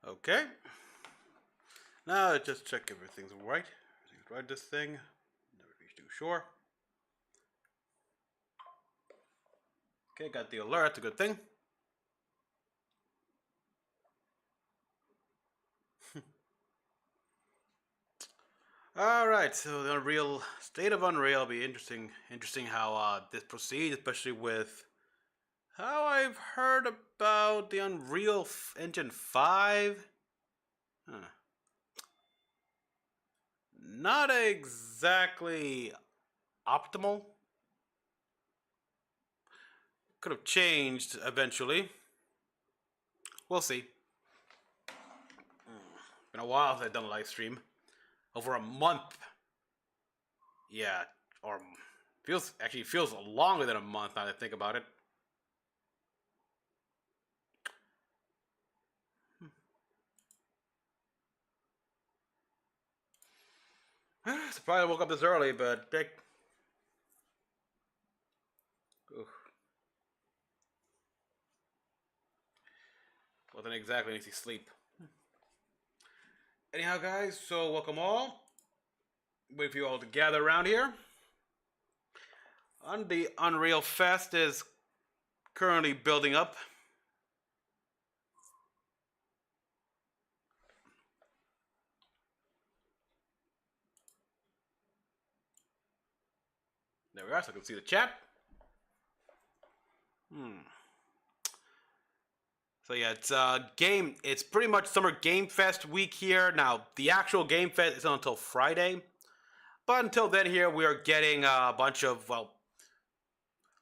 Okay. Now just check everything's right. Everything's right. This thing. Never be too sure. Okay, got the alert. That's a good thing. All right. So the Unreal state of Unreal will be interesting. Interesting how this proceeds, especially with how I've heard about the Unreal Engine 5. Huh. Not exactly optimal. Could have changed eventually. We'll see. Been a while since I've done a live stream. Over a month. Yeah, or feels longer than a month now that I think about it. Surprised I woke up this early, but wasn't exactly an easy sleep. Anyhow, guys, so welcome all. Wait for you all to gather around here. The Unreal Fest is currently building up. There we are, so I can see the chat. So yeah, it's pretty much Summer Game Fest week here. Now, the actual Game Fest isn't until Friday. But until then here, we are getting a bunch of,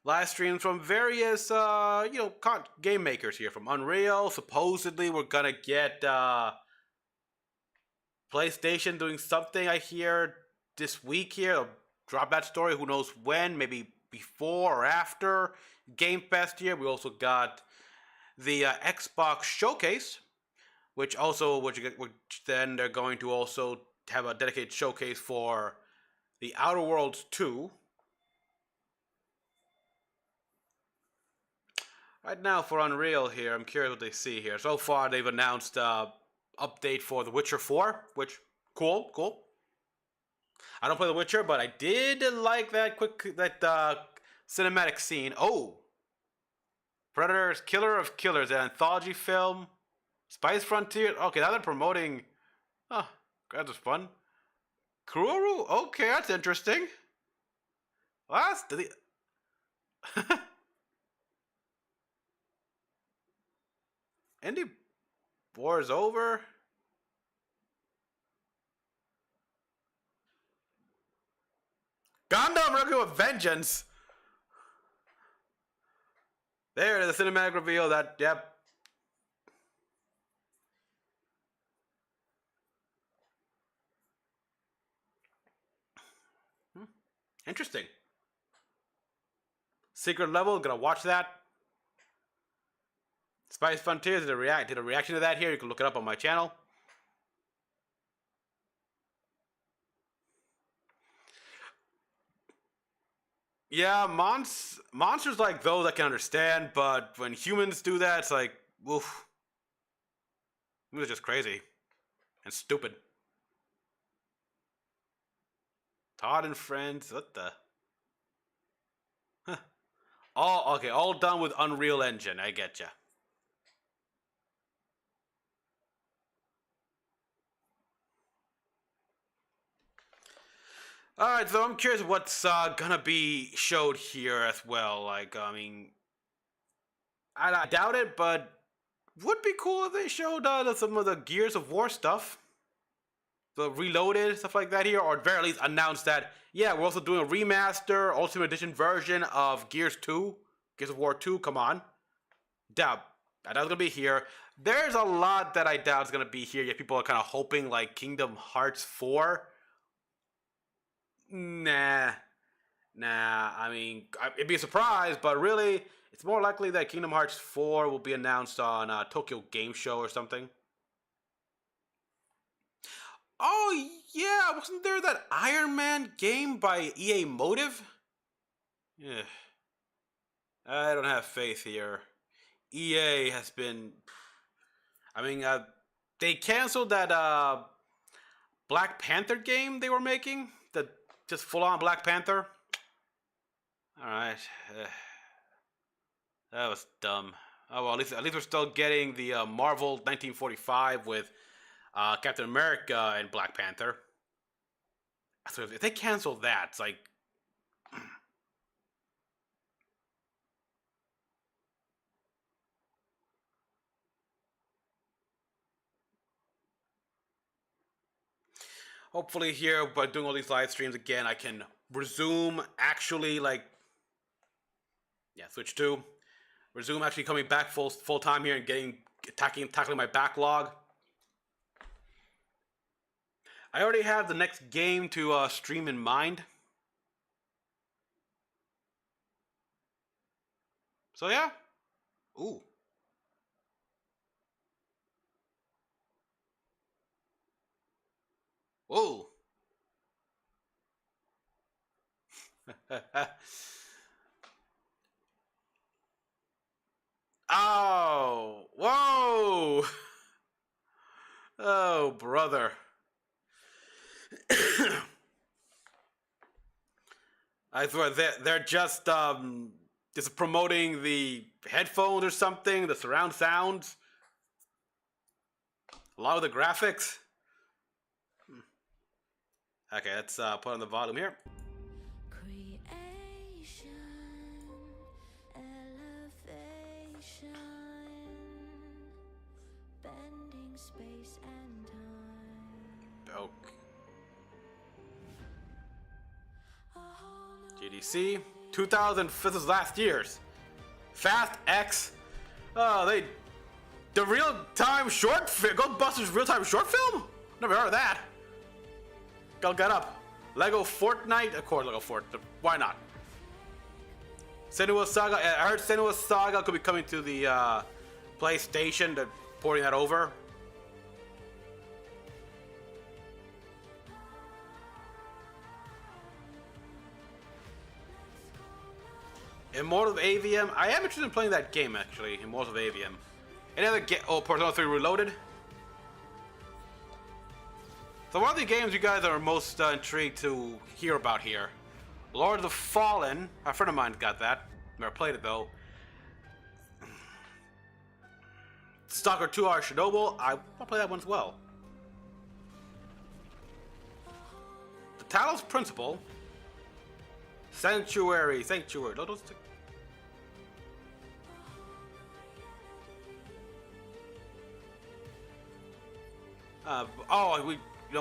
live streams from various, game makers here. From Unreal, supposedly we're gonna get, PlayStation doing something, I hear, this week here. They'll drop that story, who knows when, maybe before or after Game Fest here. We also got the Xbox Showcase, which then they're going to also have a dedicated showcase for the Outer Worlds 2. Right now for Unreal here, I'm curious what they see here. So far, they've announced update for The Witcher 4, which cool. I don't play The Witcher, but I did like that cinematic scene. Oh, Predator's Killer of Killers, an anthology film. Spice Frontier. Okay, now they're promoting. Oh, that was fun. Kururu. Okay, that's interesting. Last. Indie war is over. Gundam Rookie with Vengeance. There, the cinematic reveal. Yep. Interesting. Secret Level, gonna watch that. Spice Frontiers did a reaction to that here. You can look it up on my channel. Yeah, monsters like those I can understand, but when humans do that, it's like, woof. It was just crazy and stupid. Todd and Friends, what the? Huh. All done with Unreal Engine. I getcha. All right, so I'm curious what's gonna be showed here as well. Like, I mean, I doubt it, but would be cool if they showed some of the Gears of War stuff, the Reloaded stuff like that here, or at very least announced that yeah, we're also doing a remaster, Ultimate Edition version of Gears of War 2. Come on, doubt that's gonna be here. There's a lot that I doubt is gonna be here. Yet people are kind of hoping like Kingdom Hearts 4. Nah. I mean, it'd be a surprise, but really, it's more likely that Kingdom Hearts 4 will be announced on Tokyo Game Show or something. Oh, yeah, wasn't there that Iron Man game by EA Motive? Yeah. I don't have faith here. EA has been. I mean, they canceled that Black Panther game they were making. The just full on Black Panther. All right, that was dumb. Oh well, at least we're still getting the Marvel 1945 with Captain America and Black Panther. So if they cancel that, it's like hopefully here by doing all these live streams again, I can resume actually like switch to resume actually coming back full time here and tackling my backlog. I already have the next game to stream in mind. So yeah. Ooh. Whoa. Oh. Whoa. Oh, brother. I swear they're just promoting the headphones or something, the surround sounds, a lot of the graphics. Okay, let's put on the volume here. Creation, elevation, bending space and time. Okay. GDC 2000. This is last year's Fast X. Oh, the real time short film. Ghostbusters real time short film. Never heard of that. Got up. Lego Fortnite. Of course, Lego Fortnite. Why not? Senua Saga. I heard Senua Saga could be coming to the PlayStation. They're porting that over. Immortals of Avium. I am interested in playing that game actually. Immortals of Avium. Any other game? Oh, Persona 3 Reloaded. So what are the games you guys are most intrigued to hear about here? Lord of the Fallen. A friend of mine's got that. Never played it though. Stalker 2 Hour Chernobyl. I want to play that one as well. The Talos Principle. Sanctuary. Those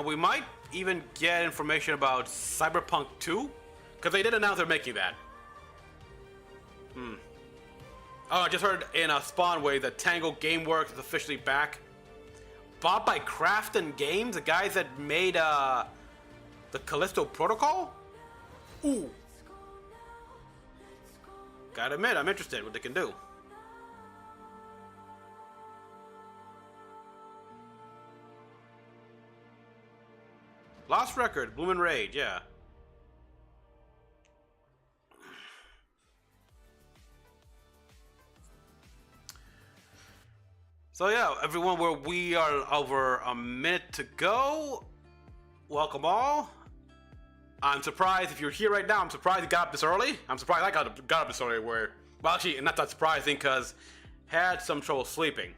we might even get information about Cyberpunk 2, because they did announce they're making that. Oh, I just heard in a Spawn Wave that Tango Gameworks is officially back. Bought by Krafton Games, the guys that made the Callisto Protocol. Ooh. Gotta admit, I'm interested in what they can do. Lost Record, Bloom and Rage, yeah. So yeah, everyone, we are over a minute to go. Welcome all. I'm surprised if you're here right now. I'm surprised you got up this early. I'm surprised I got up this early. Well, actually, not that surprising because had some trouble sleeping.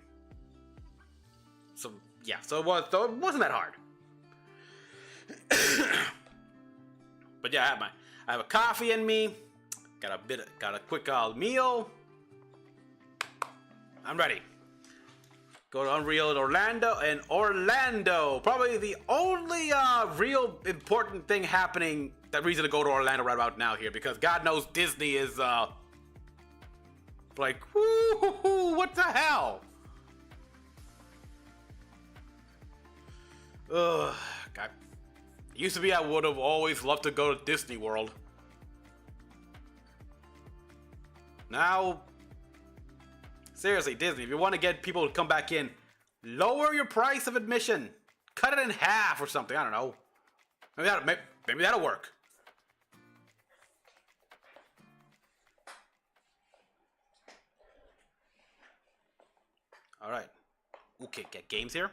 So yeah, so it wasn't that hard. But yeah, I have a coffee in me. Got a quick meal. I'm ready. Go to Unreal in Orlando. Probably the only real important thing happening. That reason to go to Orlando right about now here, because God knows Disney is like, woo, what the hell? Ugh, God. It used to be I would have always loved to go to Disney World. Now, seriously, Disney, if you want to get people to come back in, lower your price of admission. Cut it in half or something. I don't know. Maybe that'll work. All right. Okay, get games here.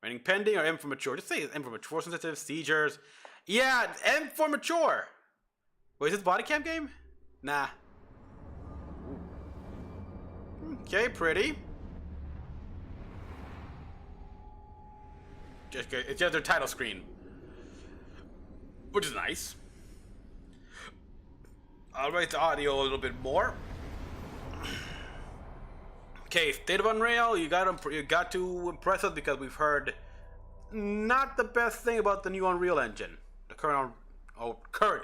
Remaining pending or M for mature? Just say M for mature. Force sensitive, seizures. Yeah, M for mature. Wait, is this body cam game? Nah. Okay, pretty. It's just their title screen, which is nice. I'll rate the audio a little bit more. Okay, State of Unreal, you got to impress us because we've heard not the best thing about the new Unreal Engine, the current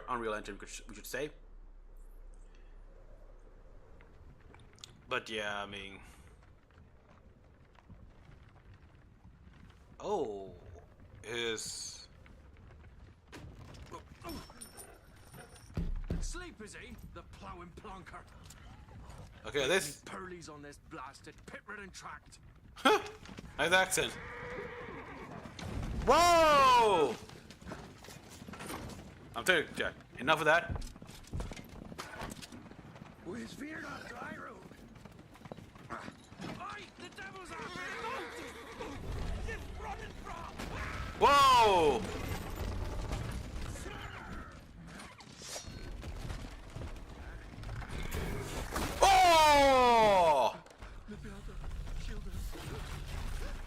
Unreal Engine, we should say. But yeah, I mean, Sleep is he? The plowing plonker. Okay, this Pearlies on this blasted pit-ridden tract. Huh! Nice accent. Whoa! I'm telling you, Jack, enough of that. We veered off the high road. Aye, the devil's after you. Just running from. Whoa! Oh!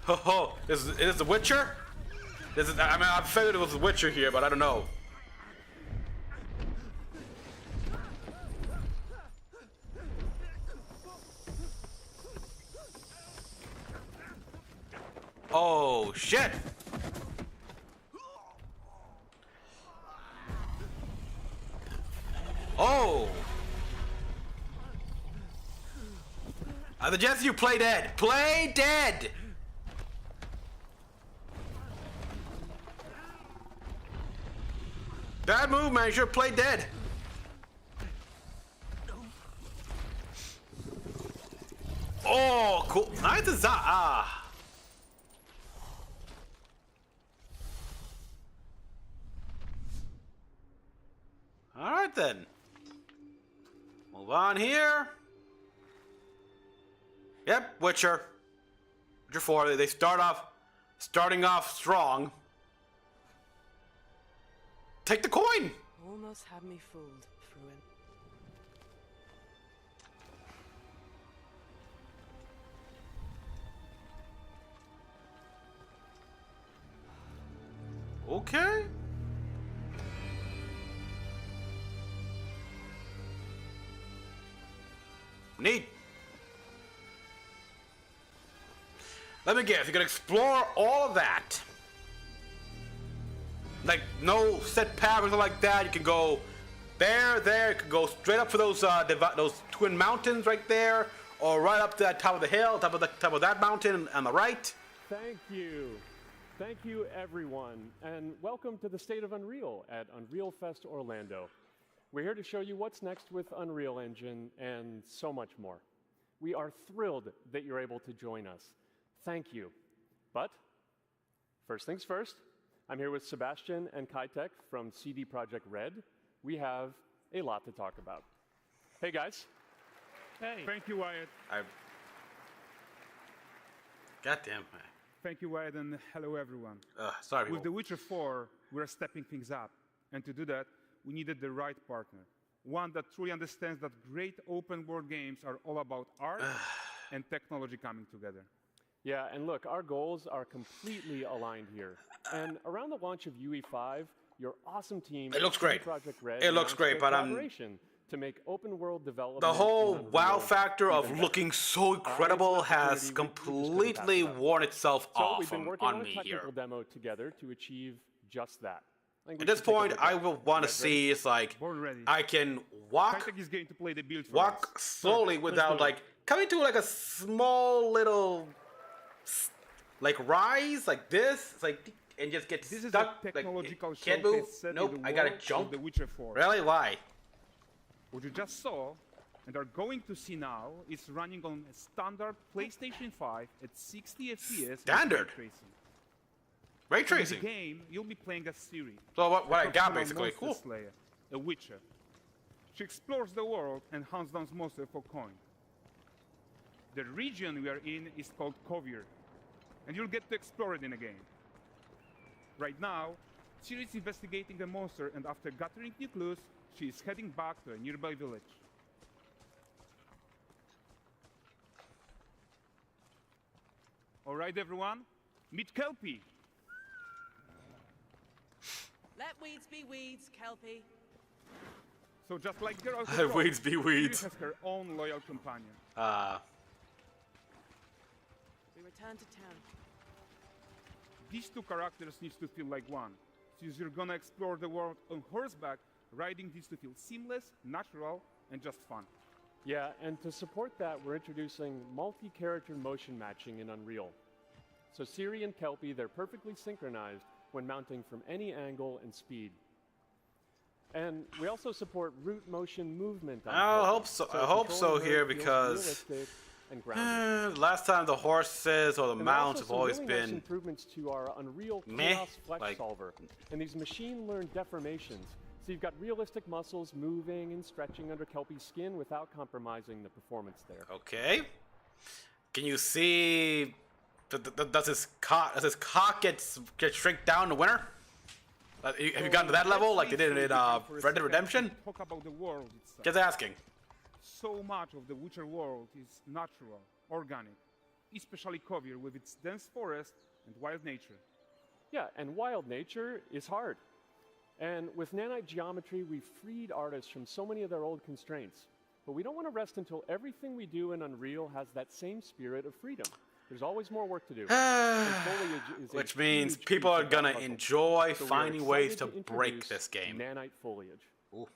Oh, is this The Witcher? This is. I mean, I figured it was The Witcher here, but I don't know. Oh shit! Oh! I suggest you play dead. Play dead! Bad move, man. You should play dead. Oh, cool. Nice design. Ah. Alright then. Move on here. Yep, Witcher. Witcher 4. They starting off strong. Take the coin! Almost had me fooled, Fruin. Okay. Neat. Let me guess, you can explore all of that. Like, no set path or anything like that. You can go there. You can go straight up for those twin mountains right there, or right up to that top of the hill, top of that mountain on the right. Thank you everyone, and welcome to the State of Unreal at Unreal Fest Orlando. We're here to show you what's next with Unreal Engine and so much more. We are thrilled that you're able to join us. Thank you. But first things first, I'm here with Sebastian and Kitek from CD Projekt Red. We have a lot to talk about. Hey guys. Hey. Thank you, Wyatt. Goddamn. Thank you, Wyatt, and hello, everyone. Sorry. With The Witcher 4, we're stepping things up. And to do that, we needed the right partner. One that truly understands that great open-world games are all about art and technology coming together. Yeah, and look, our goals are completely aligned here. And around the launch of UE5, your awesome team, it looks great. Project Red, it looks great, but to make open world development. The whole wow factor of looking so incredible has completely worn itself off on me here. So we've been working on a technical demo together to achieve just that. At this point, I will want to see is like I can walk slowly without like coming to like a small little like rise like this. It's like and just get this stuck. Is a technological like, can't move. Nope, I gotta jump. The Witcher 4. Really? Why? What you just saw and are going to see now is running on a standard PlayStation 5 at 60 FPS. Standard. Ray tracing. In the game, you'll be playing as Ciri. So what I got basically, cool. Slayer, a witcher. She explores the world and hunts down monsters for coin. The region we are in is called Kovir, and you'll get to explore it in a game. Right now, Ciri is investigating a monster, and after gathering new clues, she is heading back to a nearby village. All right, everyone, meet Kelpie. Let weeds be weeds, Kelpie. So just like Geralt, Let weeds be weeds. Ciri has her own loyal companion. We return to town. These two characters need to feel like one. Since you're gonna explore the world on horseback, riding needs to feel seamless, natural, and just fun. Yeah, and to support that, we're introducing multi-character motion matching in Unreal. So Ciri and Kelpie, they're perfectly synchronized when mounting from any angle and speed. And we also support root motion movement on I Kelpie. hope so. I hope so controlling her here feels because realistic and grounded. last time the horses or the And there are mounts also have some always really nice been improvements to our Unreal meh, Chaos Flex like- Solver and these machine-learned deformations. So you've got realistic muscles moving and stretching under Kelpie's skin without compromising the performance there. okay. Can you see? Does his cock get shrink down in the winter? Have you gotten to that level like they did in Red Dead Redemption? Talk about the world itself. Just asking. So much of the Witcher world is natural, organic, especially Kovir with its dense forest and wild nature. Yeah, and wild nature is hard. And with nanite geometry, we've freed artists from so many of their old constraints. But we don't want to rest until everything we do in Unreal has that same spirit of freedom. There's always more work to do. And foliage is a Which means huge people piece are of that gonna puzzle. enjoy So we are finding ways to excited break introduce this game. Nanite foliage. Ooh.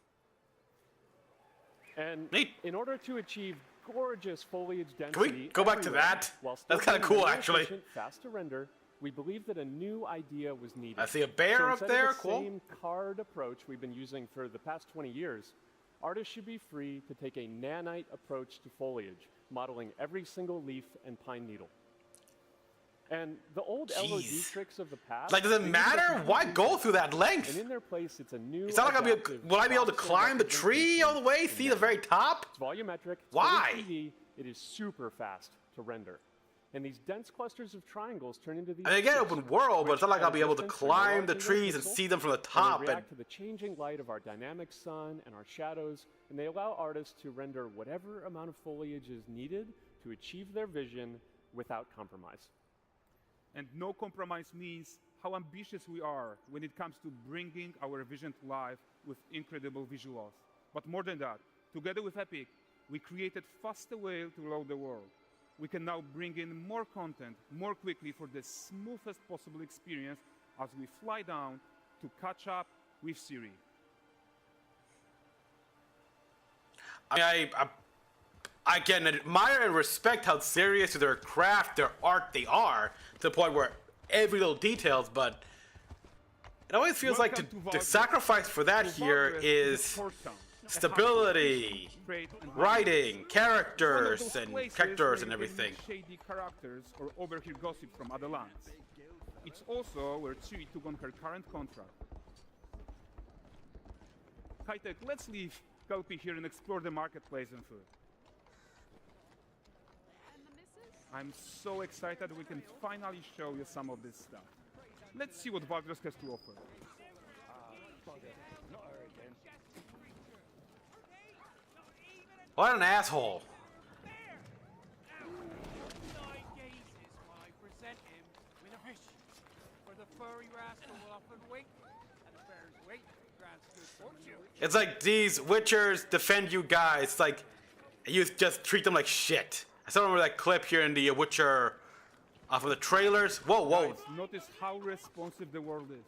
And Neat. in order to achieve gorgeous foliage density, Can we go back to everywhere, that? while still That's kinda being cool, more actually. efficient, fast to render, we believe that a new idea was needed. I see a bear So up instead there. Of the Cool. same card approach we've been using for the past 20 years, artists should be free to take a nanite approach to foliage, modeling every single leaf and pine needle. And the old LOD Jeez. tricks of the past. Like, does it they use matter? a Why go through that and length? in their place, it's a new. It's not like adaptive will I be able to voxel climb the tree all the way, representation see in the nanite. very top? It's volumetric. It's Why? fully 3D, it is super fast to render. And these dense clusters of triangles turn into these. I mean, again, shapes, open world, but it's not like which I'll be able to distance are climb the no trees and pixel, see them from the and top. they And react to the changing light of our dynamic sun and our shadows, and they allow artists to render whatever amount of foliage is needed to achieve their vision without compromise. And no compromise means how ambitious we are when it comes to bringing our vision to life with incredible visuals. But more than that, together with Epic, we created faster way to load the world. We can now bring in more content more quickly for the smoothest possible experience as we fly down to catch up with Ciri. I can admire and respect how serious to their craft, their art they are, to the point where every little details, but it always feels like Welcome to the Valgress. sacrifice for that So here Valgress is a port town, a stability, straight and writing, One of characters, those and places characters where and you can everything. meet shady characters or overhear gossip from other lands. It's also where Ciri took on her current contract. High-tech, let's leave Kelpie here and explore the marketplace and food. I'm so excited we can finally show you some of this stuff. Let's see what Valgress has to offer. What an asshole. 9 gazes while I present him with a fish. For the furry rascal will often wink, and the bear's weight grants good fortune. It's like these Witchers defend you guys. It's like you just treat them like shit. I still remember that clip here in the Witcher from the trailers. Whoa, whoa. Guys, notice how responsive the world is.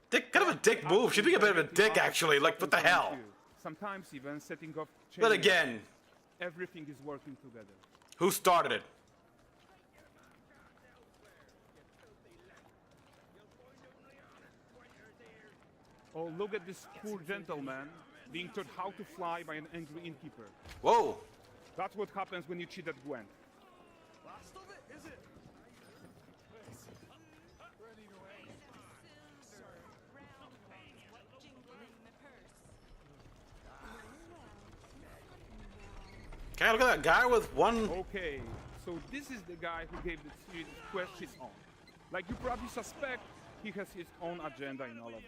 Dick, kind of a dick move. She'd be a bit of a dick, actually. Like, what the hell? Sometimes even setting off But chains, again, everything is working together. who started it? Oh, look at this poor gentleman being taught how to fly by an angry innkeeper. Whoa. That's what happens when you cheat at Gwent. Last of it, is it? Can I look at that guy with one? Okay, So this is the guy who gave the series its quest his own. Like you probably suspect, he has his own agenda in all of this.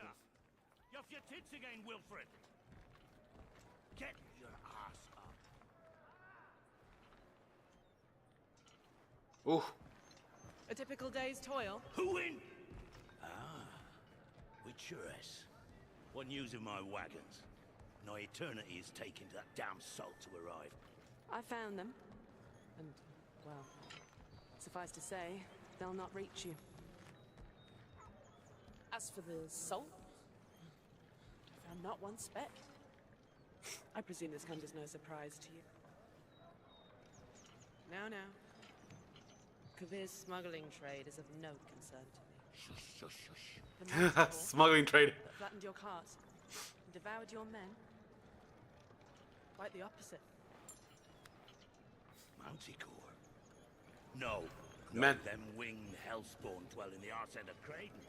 You're off your tits again, Wilfred. Get your ass up. Ooh. A typical day's toil. Who in? Ah, with Churess. What news of my wagons? No eternity is taking that damn salt to arrive. I found them. And, well, suffice to say, they'll not reach you. As for the salt, I found not one speck. I presume this comes as no surprise to you. Now. Kavir's smuggling trade is of no concern to me. Shush, shush, shush. The Manticore Smuggling trade. that flattened your cart and devoured your men. Quite the opposite. Manticore? No. Man- Them winged hellspawn dwell in the arse end of Creighton.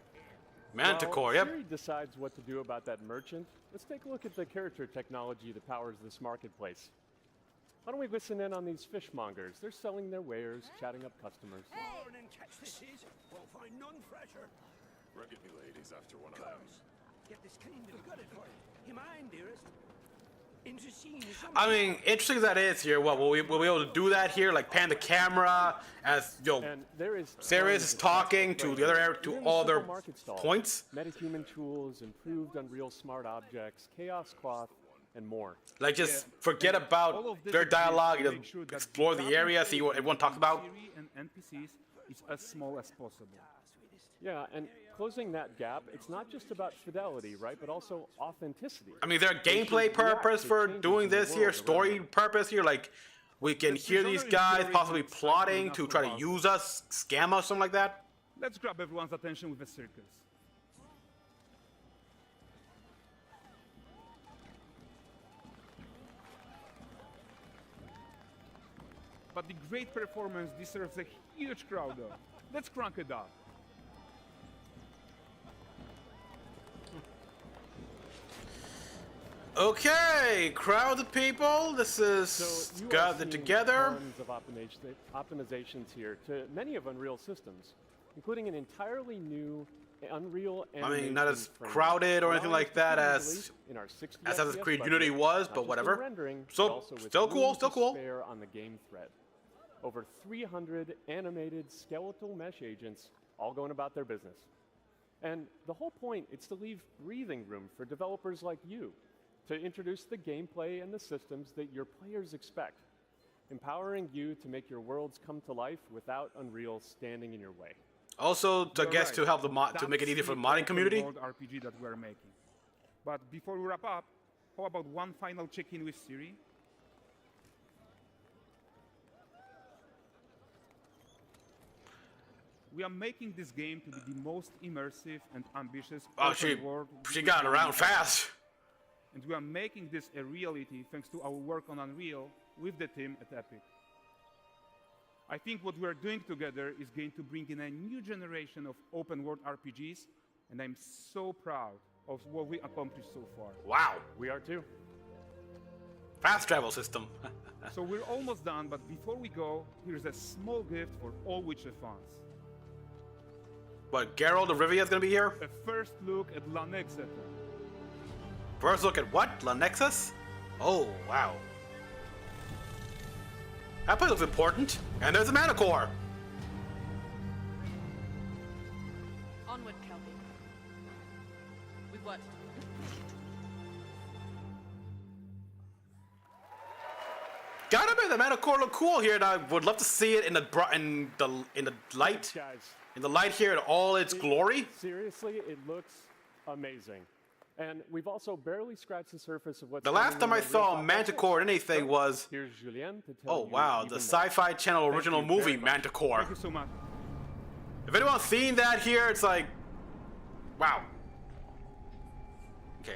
Manticore, While yep. Siri decides what to do about that merchant, let's take a look at the character technology that powers this marketplace. Why don't we listen in on these fishmongers? They're selling their wares, chatting up customers. Morning, catch fishes. Won't find none fresher. Rugged me ladies after one of them. Get this cleaned and gutted for you. You mind, dearest? Interesting. I mean, interesting that is here. What will we be able to do that here? Like pan the camera as And there is Sirius is tons of talking stuff to right the other here. area to Even the all simple their market stalls, points. Metahuman tools, improved Unreal Smart Objects, Chaos Cloth, and more. Like just Yeah. forget All about of this their exists dialogue. to You make just sure that explore the area, see what everyone talks about. Siri and NPCs is as small as possible. Yeah, and closing that gap, it's not just about fidelity, right, but also authenticity. I mean, there are gameplay should react purpose to for changes doing in the this here, world story around them. purpose here. Like we can This hear genre these is guys very possibly exciting plotting enough to for try to us. use us, scam us, something like that. Let's grab everyone's attention with a circus. But the great performance deserves a huge crowd though. Let's crank it up. Okay, crowd of people. This is So you are gathered seeing together. tons of optimizations here to many of Unreal systems, including an entirely new Unreal I mean, not as animation framework, crowded or anything allowing like that us to as release in our 60 Assassin's FPS Creed budget, Unity was, not but just in whatever. rendering, So, but also with still cool, room still to cool. spare on the game thread. Over 300 animated skeletal mesh agents all going about their business. And the whole point is to leave breathing room for developers like you to introduce the gameplay and the systems that your players expect, empowering you to make your worlds come to life without Unreal standing in your way. Also, I You're guess right. to help the to make it That's easier for the the modding open community. world RPG that we're making. But before we wrap up, how about one final check-in with Siri? We are making this game to be the most immersive and ambitious Oh, open world she video got game around ever. fast. And we are making this a reality thanks to our work on Unreal with the team at Epic. I think what we're doing together is going to bring in a new generation of open world RPGs, and I'm so proud of what we accomplished so far. Wow, We are too. fast travel system. So we're almost done, but before we go, here's a small gift for all Witcher fans. But Geralt of Rivia is gonna be here. A first look at La Nexeta. First look at what? La Nexus? Oh wow. That place looks important. And there's a Manticore. Onward, Kelpie. With what? Gotta be the Manticore look cool here, and I would love to see it in the light, Guys, in the light here in all its glory. seriously, it looks amazing. And we've also barely scratched the surface of what's The last coming time in I Unreal saw 5.6. Manticore in anything was, Here's Julien to tell oh you wow, even the more. Sci-Fi Channel original you very movie much. Manticore. Thank you so much. If anyone's seen that here, it's like, wow. Okay.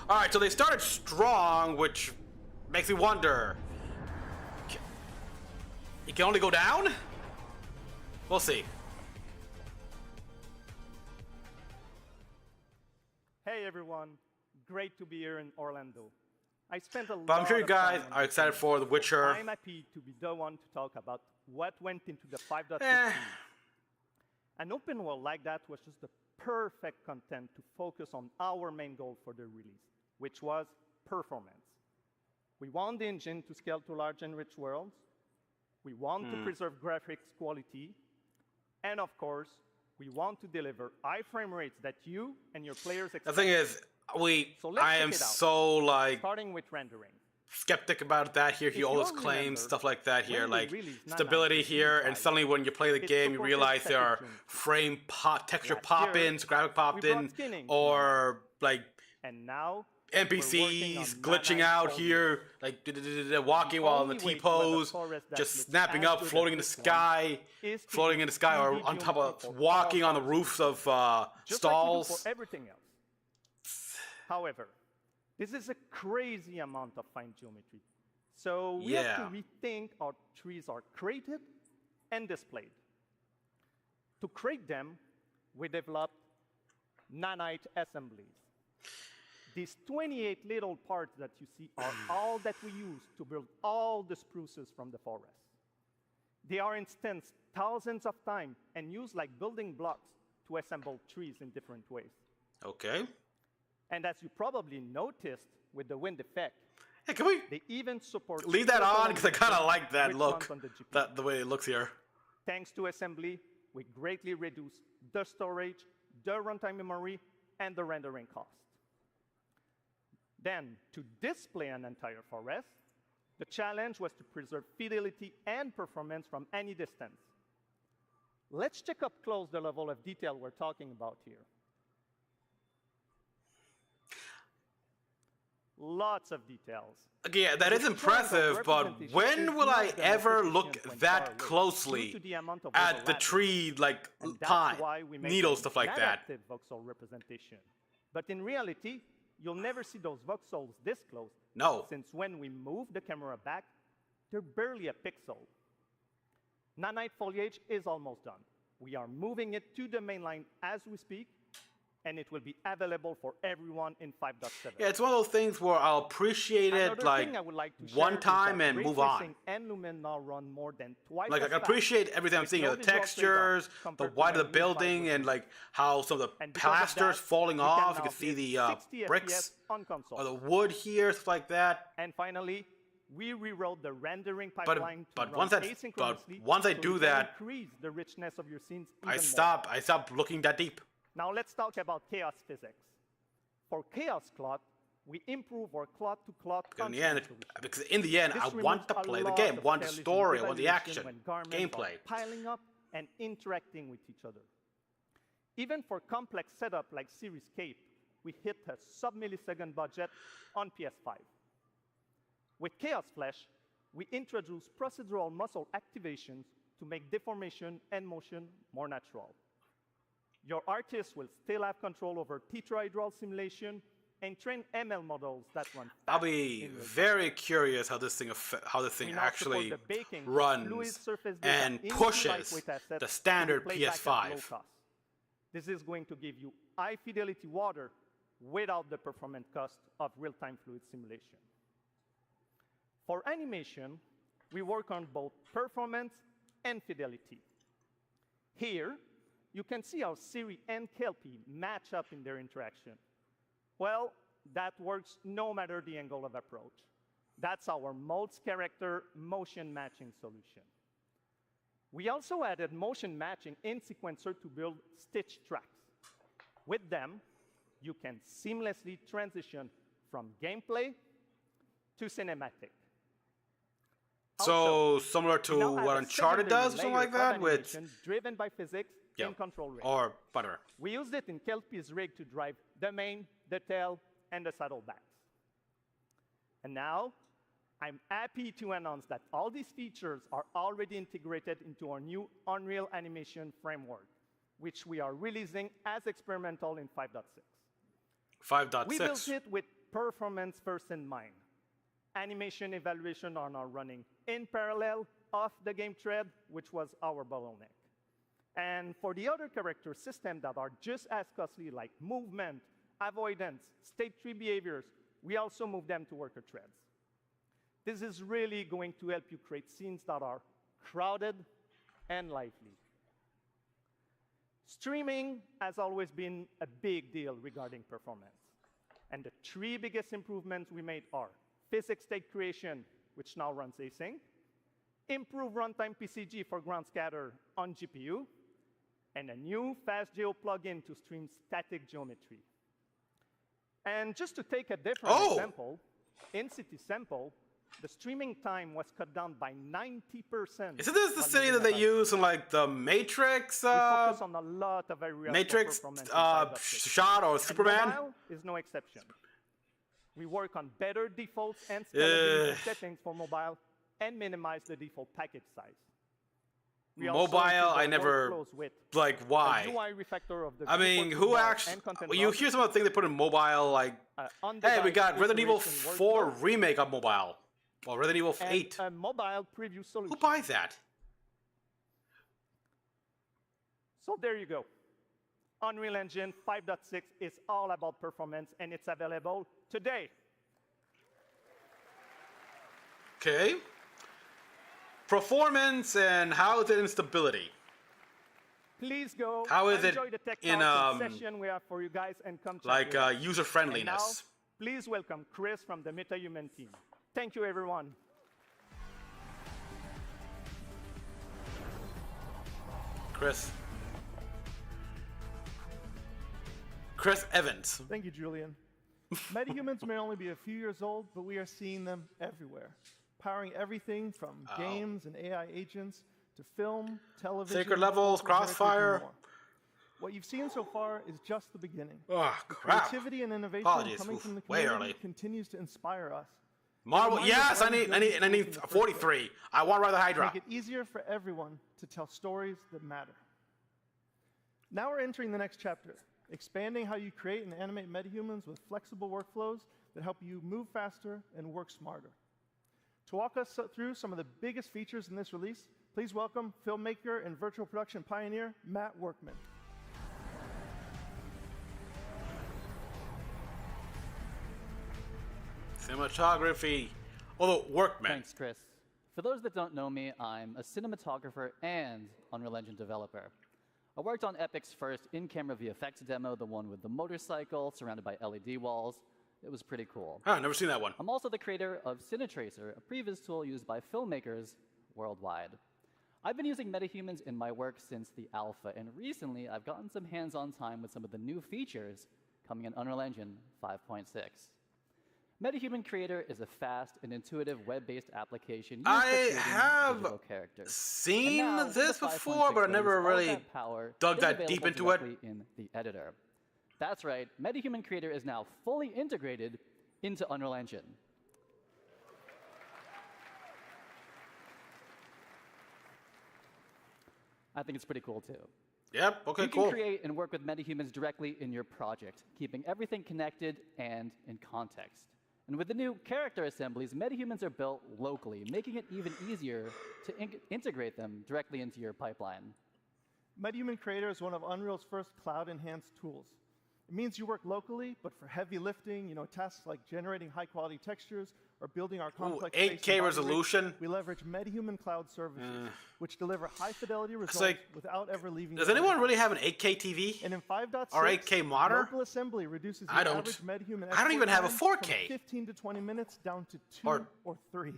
All right, so they started strong, which makes me wonder. It can only go down? We'll see. Hey everyone, great to be here in Orlando. I spent a But I'm lot sure you of time guys on are this excited game, for The so Witcher. I'm happy to be the one to talk about what went into the 5.6 Eh. release. An open world like that was just the perfect content to focus on our main goal for the release, which was performance. We want the engine to scale to large and rich worlds. We want to preserve graphics quality. And of course, we want to deliver high frame rates that you and your players The expect. thing is, So let's I check am it out. so like Starting with rendering. skeptic about that here. If He always you all claims remember, stuff like that here, when we like released stability Nanite in here, June and 5, suddenly when you play the it game, you supported realize there are static zoom. frame texture Last pop-ins, year, graphic we brought pop-in, skinning to or like And now, we're working NPCs on glitching Nanite out Foliage. here, like walking The while in the only way to have a T-pose, forest that just looks snapping as up, good as floating in the this one sky, is to floating use in the sky, or 3D on top of geometry for walking all on the parts roofs the of just like we do stalls. for everything else. However, this is a crazy amount of fine geometry. So we have to Yeah. rethink how trees are created and displayed. To create them, we developed nanite assemblies. These 28 little parts that you see are all that we use to build all the spruces from the forest. They are instanced thousands of times and used like building blocks to assemble trees in different ways. Okay. And as you probably noticed with the wind effect, Hey, can we they even support leave that on? Because I kind of triple like that which look, runs on the GPU. the way it looks here. Thanks to assembly, we greatly reduce the storage, the runtime memory, and the rendering cost. Then, to display an entire forest, the challenge was to preserve fidelity and performance from any distance. Let's check up close the level of detail we're talking about here. Lots of details. Okay, yeah, that is The impressive, but representation when is will I not the ever most look efficient when that far away, closely due to the amount of at the overlap. tree, like And that's pine, why we make needles, an stuff like that? adaptive voxel representation. But in reality, you'll never see those voxels this close. No. Since when we move the camera back, they're barely a pixel. Nanite foliage is almost done. We are moving it to the main line as we speak, and it will be available for everyone in 5.7. Yeah, it's one of those things where I'll appreciate it Another like thing I would like to one share is time that and ray move on. tracing and Lumen now run more than twice Like I as can fast, appreciate everything I'm with seeing, no the visual textures, trade-off the compared to white of the when Unified building, was and released. like how some of the And because of plasters that, falling we can off. You now can see hit the 60 bricks FPS on console. or the wood here, stuff like that. And finally, we rewrote the rendering pipeline but to run once I asynchronously, once I so do you can that, increase the richness of your scenes even I more. stop looking that deep. Now let's talk about chaos physics. For chaos cloth, we improve our cloth-to-cloth In the end, solution. because in the end, This I want to removes a play the lot game, of want the collision story, want the evaluation action, when garments gameplay. are piling up and interacting with each other. Even for complex setup like Series Cape, we hit a sub-millisecond budget on PS5. With Chaos Flesh, we introduce procedural muscle activations to make deformation and motion more natural. Your artist will still have control over tetrahedral simulation and train ML models that run fast I'll be in real time. very curious how this thing We now actually support the baking of fluid runs surface data and into pushes lightweight assets the to standard replay back at PS5. low cost. This is going to give you high fidelity water without the performance cost of real-time fluid simulation. For animation, we work on both performance and fidelity. Here, you can see how Siri and Kelpie match up in their interaction. Well, that works no matter the angle of approach. That's our Modes character motion matching solution. We also added motion matching in Sequencer to build stitch tracks. With them, you can seamlessly transition from gameplay to cinematic. So similar to We now have what a Uncharted secondary does, something layer like of that, with animation driven by physics yeah, in control ring. or whatever. We used it in Kelpie's rig to drive the mane, the tail, and the saddlebags. And now, I'm happy to announce that all these features are already integrated into our new Unreal Animation framework, which we are releasing as experimental in 5.6. 5.6. We built it with performance first in mind. Animation evaluation are now running in parallel off the game thread, which was our bottleneck. And for the other character systems that are just as costly, like movement, avoidance, state tree behaviors, we also move them to worker threads. This is really going to help you create scenes that are crowded and lively. Streaming has always been a big deal regarding performance. And the 3 biggest improvements we made are physics state creation, which now runs async, improve runtime PCG for ground scatter on GPU, and a new FastGeo plugin to stream static geometry. And just to take a different example, in City Sample, the streaming time was cut down by 90%. Isn't this the city that they use in like the Matrix? We focus on a lot of areas Matrix for performance shot or Superman? Mobile is no exception. We work on better defaults and scalability settings for mobile and minimize the default package size. We also Mobile, improve I our never workflows with like a why. UI refactor of the I mean, viewport who toolbar actually? and content You blocks, hear some of the things they put in mobile, like, hey, we on-device got Resident Evil iteration 4 workflow, remake on mobile, or Resident Evil and 8. a mobile preview solution. Who buys that? So there you go. Unreal Engine 5.6 is all about performance, and it's available today. Okay. Performance and how is it in stability? Please go How is it enjoy the tech in, talk session we have for you guys and come chat Like with us. user And now, friendliness. please welcome Chris from the Meta-Human team. Thank you, everyone. Chris Evans. Thank you, Julian. Metahumans may only be a few years old, but we are seeing them everywhere, powering everything from games and AI agents to film, television, Sacred Levels, sports, heritage, and Crossfire. more. What you've seen so far is just the beginning. Oh, crap. Creativity and innovation Apologies. coming Oof, from the way community early. continues to inspire us. Marvel, Remind us yes, why I we need, built I need, these I tools need in the first 43. I want Rather Hydra. Make it easier for everyone to tell stories that matter. Now we're entering the next chapter, expanding how you create and animate metahumans with flexible workflows that help you move faster and work smarter. To walk us through some of the biggest features in this release, please welcome filmmaker and virtual production pioneer, Matt Workman. Cinematography. Although, Workman. Thanks, Chris. For those that don't know me, I'm a cinematographer and Unreal Engine developer. I worked on Epic's first in-camera VFX demo, the one with the motorcycle surrounded by LED walls. It was pretty cool. I've never seen that one. I'm also the creator of Cinetracer, a previous tool used by filmmakers worldwide. I've been using metahumans in my work since the alpha, and recently I've gotten some hands-on time with some of the new features coming in Unreal Engine 5.6. Metahuman Creator is a fast and intuitive web-based application used for I creating have digital characters. seen And now, with this the 5.6 before, but I release, never all of really that power dug is that deep available into it. directly in the editor. That's right, Metahuman Creator is now fully integrated into Unreal Engine. I think it's pretty cool too. Yep, okay, You cool. can create and work with metahumans directly in your project, keeping everything connected and in context. And with the new character assemblies, metahumans are built locally, making it even easier to integrate them directly into your pipeline. Metahuman Creator is one of Unreal's first cloud-enhanced tools. It means you work locally, but for heavy lifting, tasks like generating high-quality textures or building our complex 8K face and body rigs, resolution? we leverage Metahuman Cloud services, which deliver high-fidelity results like, without ever leaving. Does the anyone engine. really have an 8K TV? And in 5.6, Or 8K modder? local assembly reduces the I don't. average Metahuman I don't even have a export time 4K. from 15 to 20 minutes down to 2 Or- or 3.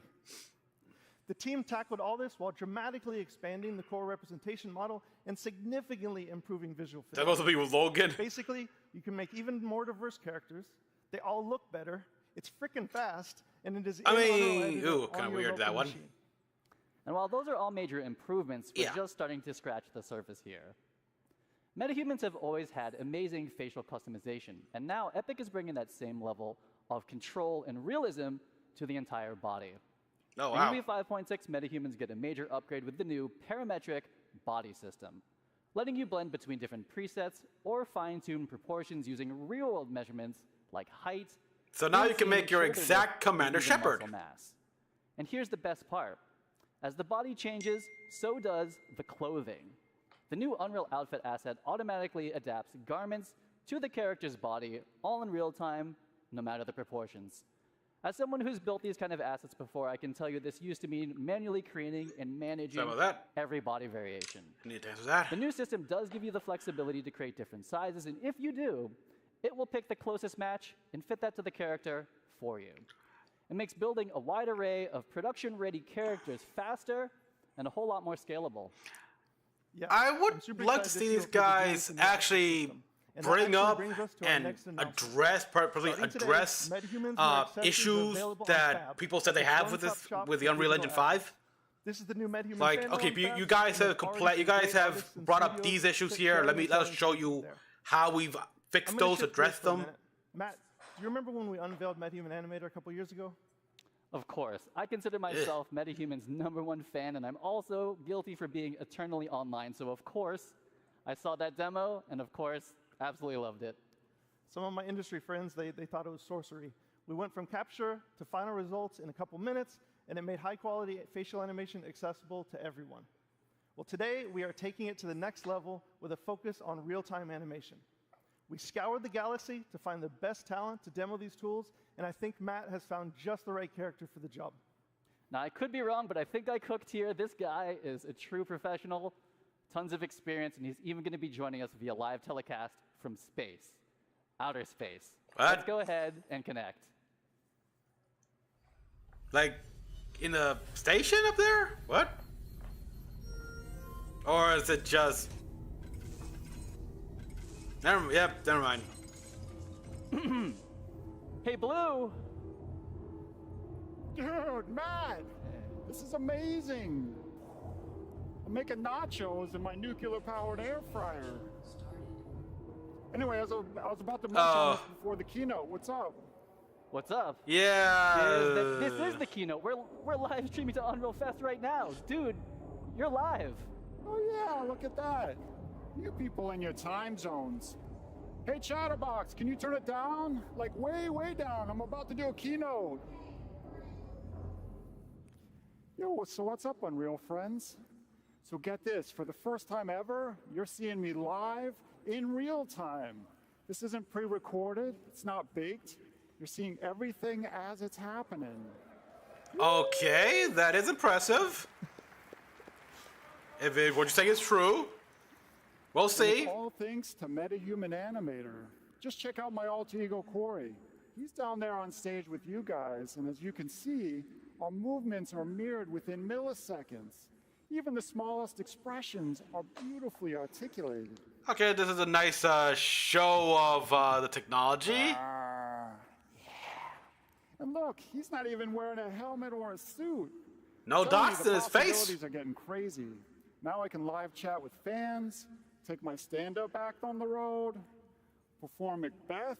The team tackled all this while dramatically expanding the core representation model and significantly improving visual That fidelity. supposed to be with Logan. Basically, you can make even more diverse characters. They all look better. It's freaking fast, and it is. I in Unreal mean, Engine ooh, on kinda your weird, local that one. machine. And while those are all major improvements, we're Yeah. just starting to scratch the surface here. Metahumans have always had amazing facial customization, and now Epic is bringing that same level of control and realism to the entire body. Oh, In wow. UV 5.6, metahumans get a major upgrade with the new parametric body system, letting you blend between different presets or fine-tune proportions using real-world measurements like height. So now you inseam, can make your shoulder exact width, Commander and even Shepard. muscle mass. And here's the best part. As the body changes, so does the clothing. The new Unreal Outfit asset automatically adapts garments to the character's body, all in real time, no matter the proportions. As someone who's built these kind of assets before, I can tell you this used to mean manually creating and managing Sorry about that. every body variation. I need to answer that. The new system does give you the flexibility to create different sizes, and if you do, it will pick the closest match and fit that to the character for you. It makes building a wide array of production-ready characters faster and a whole lot more scalable. Yeah, I I'm would super like to excited see see these what people do guys with the new actually system. And that bring actually up brings us to our and next announcement. purposely Starting today, address metahumans and accessories are issues available on that Fab. people said they It's have with one-stop this shop with the for Unreal digital Engine 5. assets. This is the new MetaHuman Like, standalone okay, you Fab, guys and have it's already you guys great have artists and brought up studios these issues take here. care of Let us themselves show you there. how we've I'm fixed gonna those, shift gears addressed for a them. minute. Matt, do you remember when we unveiled MetaHuman Animator a couple years ago? Of course, I consider myself MetaHuman's #1 fan, and I'm also guilty for being eternally online, so of course, I saw that demo, and of course, absolutely loved it. Some of my industry friends, they thought it was sorcery. We went from capture to final results in a couple minutes, and it made high-quality facial animation accessible to everyone. Well, today, we are taking it to the next level with a focus on real-time animation. We scoured the galaxy to find the best talent to demo these tools, and I think Matt has found just the right character for the job. Now, I could be wrong, but I think I cooked here. This guy is a true professional, tons of experience, and he's even going to be joining us via live telecast from space, outer space. What? Let's go ahead and connect. Like, in the station up there? What? Or is it just... never mind. Hey, Blue! Dude, Matt! This is amazing! I'm making nachos in my nuclear-powered air fryer. Anyway, I was about to mention this before the keynote. What's up? What's up? Yeah. This is the keynote. We're live streaming to Unreal Fest right now. Dude, you're live. Oh yeah, look at that. You people in your time zones. Hey Chatterbox, can you turn it down? Like way, way down. I'm about to do a keynote. Yo, so what's up, Unreal friends? So get this, for the first time ever, you're seeing me live in real time. This isn't pre-recorded, it's not baked. You're seeing everything as it's happening. Okay, that is impressive. If what you're saying is true, we'll And see. it's all thanks to MetaHuman Animator. Just check out my alter ego, Corey. He's down there on stage with you guys, and as you can see, our movements are mirrored within milliseconds. Even the smallest expressions are beautifully articulated. Okay, this is a nice show of the technology. Yeah. And look, he's not even wearing a helmet or a suit. No I'm telling you, dots the in his face. possibilities are getting crazy. Now I can live chat with fans, take my stand-up act on the road, perform Macbeth.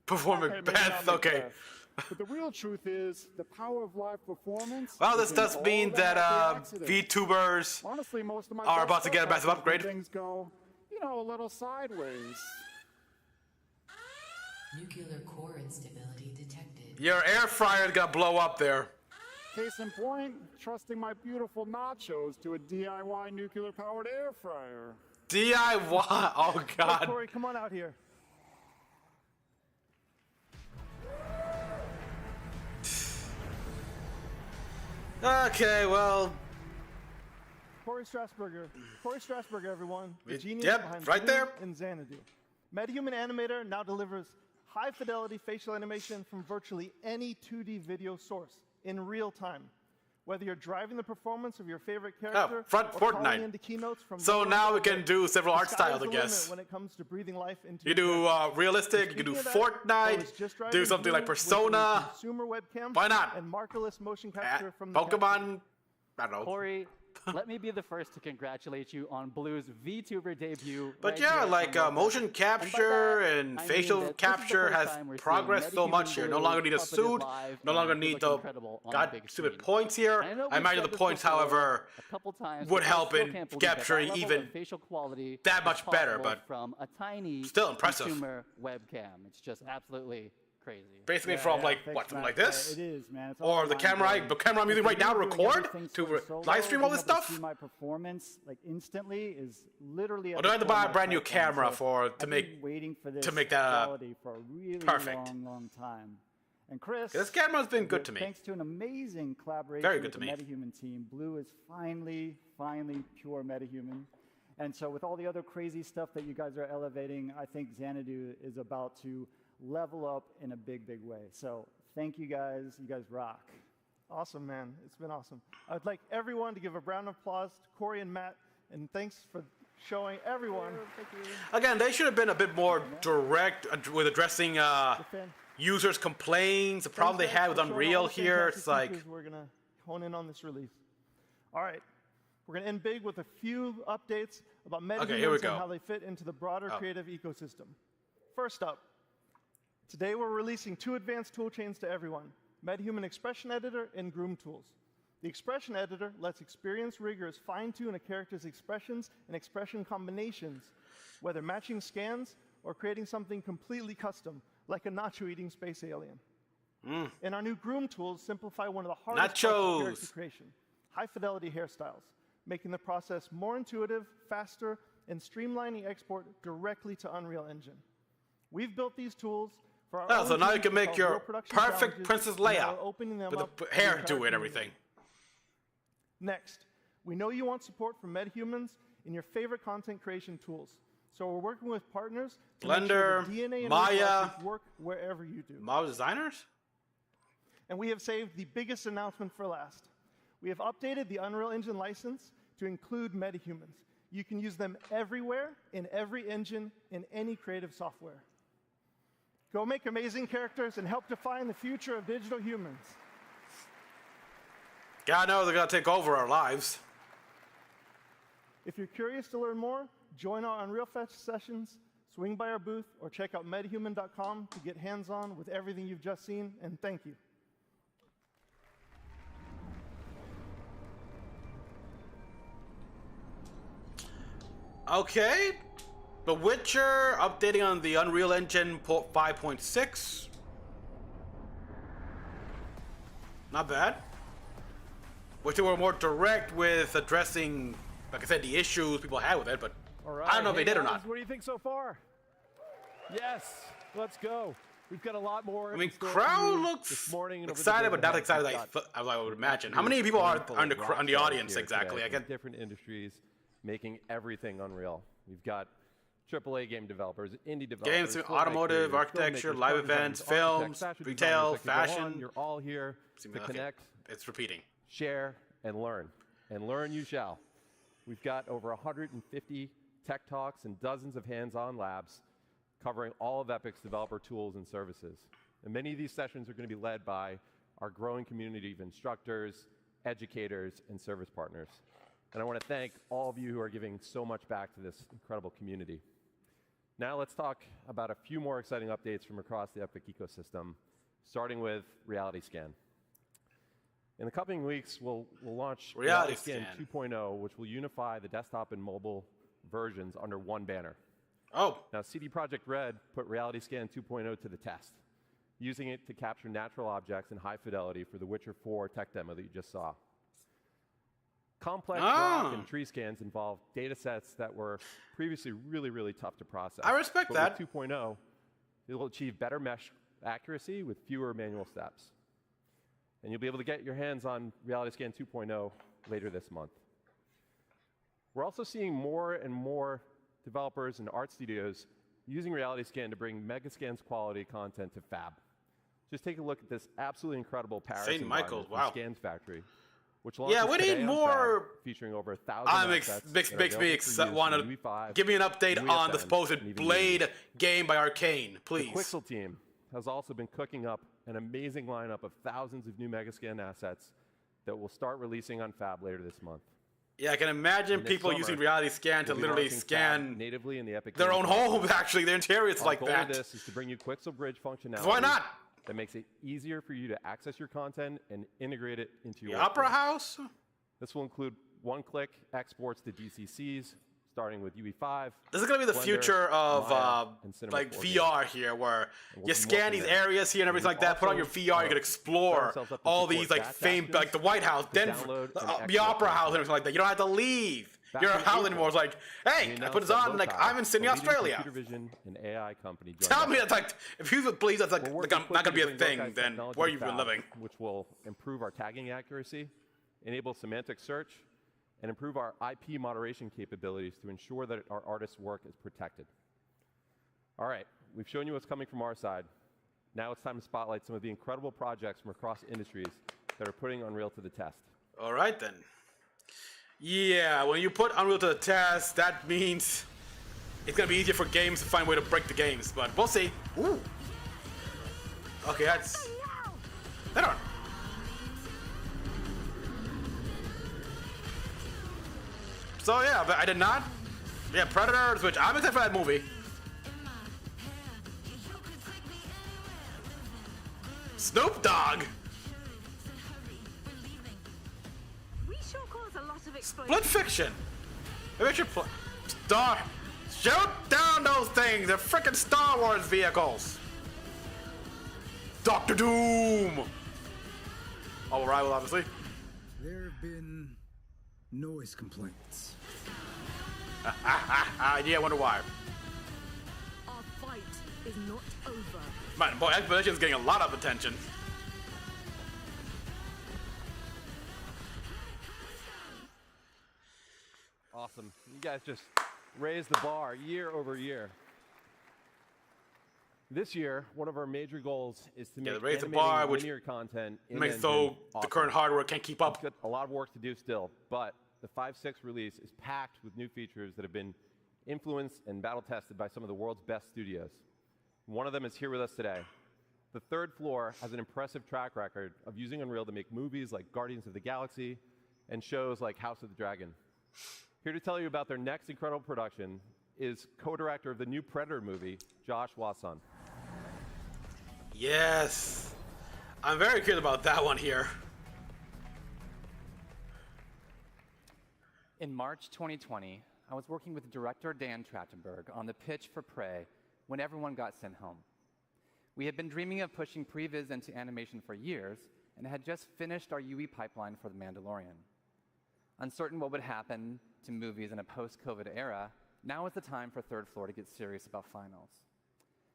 Perform Okay, maybe Macbeth, not okay. Macbeth. But the real truth is, the power of live performance. Well, is this in does all mean the that happy accidents. VTubers Honestly, most of my are best about to get a stuff massive happens when upgrade. Things go, a little sideways. Nuclear core instability detected. Your air fryer is gonna blow up there. Case in point, trusting my beautiful nachos to a DIY nuclear-powered air fryer. DIY. Oh Hey, God. Corey, come on out here. Okay, well, Corey Strasburger. Corey Strasburger, everyone. The It- genius yep, behind right Blue there. and Xanadu. MetaHuman Animator now delivers high-fidelity facial animation from virtually any 2D video source in real time. Whether you're driving the performance of your favorite character front or Fortnite. calling into keynotes from so Windows now we or can do several the art sky's styles, the I limit guess. when it comes to breathing life into You your do character. realistic, you can do Speaking of that, I Fortnite, was just driving do something like Blue with a Persona. consumer webcam Why not? and markerless motion capture from the Pokemon, I don't know. Corey, let me be the first to congratulate you on Blue's VTuber debut. But right yeah, here at like Unreal motion Fest. capture that, and I mean facial that this is the capture first has time we're seeing progressed so MetaHuman much here. No Blue longer need a puppeted suit. live, No longer and need look the incredible on a god big stupid screen. points here. And I know I we've imagine said the this points, before however, a couple times, would but I help still in can't believe that capturing level even of facial quality that is much better, possible but from a tiny still impressive. consumer webcam. It's just absolutely crazy. Basically from like thanks, what, something Matt. like this? It is, man. It's all Or the camera I'm using right now to record, to live stream all this stuff? See my performance like instantly is literally. Or do I have to buy a brand new camera to make that quality for a really perfect? long time. And Chris, this camera's been good to me. Thanks to an amazing collaboration Very good with the to me. MetaHuman team, Blue is finally pure MetaHuman. And so with all the other crazy stuff that you guys are elevating, I think Xanadu is about to level up in a big way. So thank you guys. You guys rock. Awesome, man. It's been awesome. I'd like everyone to give a round of applause to Corey and Matt, and thanks for showing everyone. Again, they should have been a bit more direct with addressing users' complaints, the problem they had with Unreal here. It's like we're gonna hone in on this release. All right, we're gonna end big with a few updates about MetaHumans and how they fit into the broader creative ecosystem. First up, today we're releasing 2 advanced toolchains to everyone: MetaHuman Expression Editor and Groom Tools. The Expression Editor lets experienced riggers fine-tune a character's expressions and expression combinations, whether matching scans or creating something completely custom, like a nacho-eating space alien. And our new Groom Tools simplify one of the hardest parts of character creation: high-fidelity hairstyles, making the process more intuitive, faster, and streamlining export directly to Unreal Engine. We've built these tools for our own so now you teams can make called your Real Production perfect Challenges, Princess and now Leia we're opening them with up the to hair entire to it and community. everything. Next, we know you want support from MetaHumans in your favorite content creation tools. So we're working with partners to make sure Blender, the DNA and Maya, resources work wherever you do. Model designers? And we have saved the biggest announcement for last. We have updated the Unreal Engine license to include MetaHumans. You can use them everywhere, in every engine, in any creative software. Go make amazing characters and help define the future of digital humans. God knows they're gonna take over our lives. If you're curious to learn more, join our Unreal Fest sessions, swing by our booth, or check out metahuman.com to get hands-on with everything you've just seen, and thank you. Okay. The Witcher updating on the Unreal Engine 5.6. Not bad. Wish they were more direct with addressing, like I said, the issues people had with it, but I don't know if they did or not. What do you think so far? Yes, let's go. We've got a lot more. I mean, crowd looks excited, but not excited as I would imagine. How many people are on the audience exactly? I get different industries making everything Unreal. We've got AAA game developers, indie developers, games, automotive, architecture, live events, films, retail, fashion. You're all here to connect. It's repeating. Share and learn. And learn you shall. We've got over 150 tech talks and dozens of hands-on labs covering all of Epic's developer tools and services. And many of these sessions are going to be led by our growing community of instructors, educators, and service partners. And I want to thank all of you who are giving so much back to this incredible community. Now let's talk about a few more exciting updates from across the Epic ecosystem, starting with Reality Scan. In the coming weeks, we'll launch Reality Scan 2.0, which will unify the desktop and mobile versions under one banner. Oh. Now, CD Projekt Red put Reality Scan 2.0 to the test, using it to capture natural objects in high fidelity for the Witcher 4 tech demo that you just saw. Complex rock and tree scans involve data sets that were previously really tough to process. I respect that. With 2.0, it will achieve better mesh accuracy with fewer manual steps. And you'll be able to get your hands on Reality Scan 2.0 later this month. We're also seeing more and more developers and art studios using Reality Scan to bring Mecha-Scan's quality content to Fab. Just take a look at this absolutely incredible Paris St. Michael's, from wow. Scans Factory, which launches Yeah, we today need on more. Fab, featuring over 1,000 assets. Makes me want to give me an update on the supposed Blade game by Arcane, please. The Quixel team has also been cooking up an amazing lineup of thousands of new Mecha-Scan assets that will start releasing on Fab later this month. Yeah, I can imagine people using Reality Scan to literally scan natively in the Epic their own homes, actually, their interiors like that. Our goal of this is to bring you Quixel Bridge functionality. Why not? That makes it easier for you to access your content and integrate it into your Opera House? This will include one-click exports to DCCs, starting with UE5. This is gonna be the Blender, future of Maya, and Cinema like 4D. VR here, where we'll you do scan more these from there. areas here and everything like that. Put on your VR, you can explore ourselves up to all support these like batch famed, like the White House, to Denver, download and the Opera export House, and everything like that. You don't have to leave Back your in house April, anymore. It's like, hey, we I put announced this that on, like Loci, I'm in Sydney, a leading Australia. computer vision and AI company, joined Tell us. me that's like, if you believe that's like, We're like working not gonna be a quickly to bring thing, Loci's then technology where to you been fab, living? which will improve our tagging accuracy, enable semantic search, and improve our IP moderation capabilities to ensure that our artists' work is protected. All right, we've shown you what's coming from our side. Now it's time to spotlight some of the incredible projects from across industries that are putting Unreal to the test. All right then. Yeah, when you put Unreal to the test, that means it's gonna be easier for games to find a way to break the games, but we'll see. Ooh. Okay, that's. Hold on. So yeah, but I did not. Yeah, Predators, which I'm excited for that movie. Snoop Dogg. We sure cause a lot of Split Fiction. Maybe I should play. Shoot down those things. They're freaking Star Wars vehicles. Doctor Doom. All Arrival, obviously. There have been noise complaints. Yeah, I wonder why. Our fight is not over. Man, boy, Expedition's getting a lot of attention. Awesome. You guys just raised the bar year over year. This year, one of our major goals is to make raise the animating bar, which linear content in makes engine so the awesome. current hardware can't keep up. We've got a lot of work to do still, but the 5.6 release is packed with new features that have been influenced and battle tested by some of the world's best studios. One of them is here with us today. The third floor has an impressive track record of using Unreal to make movies like Guardians of the Galaxy and shows like House of the Dragon. Here to tell you about their next incredible production is co-director of the new Predator movie, Josh Wasson. Yes. I'm very curious about that one here. In March 2020, I was working with director Dan Trachtenberg on the pitch for Prey when everyone got sent home. We had been dreaming of pushing previs into animation for years and had just finished our UE pipeline for The Mandalorian. Uncertain what would happen to movies in a post-COVID era, now is the time for Third Floor to get serious about finals.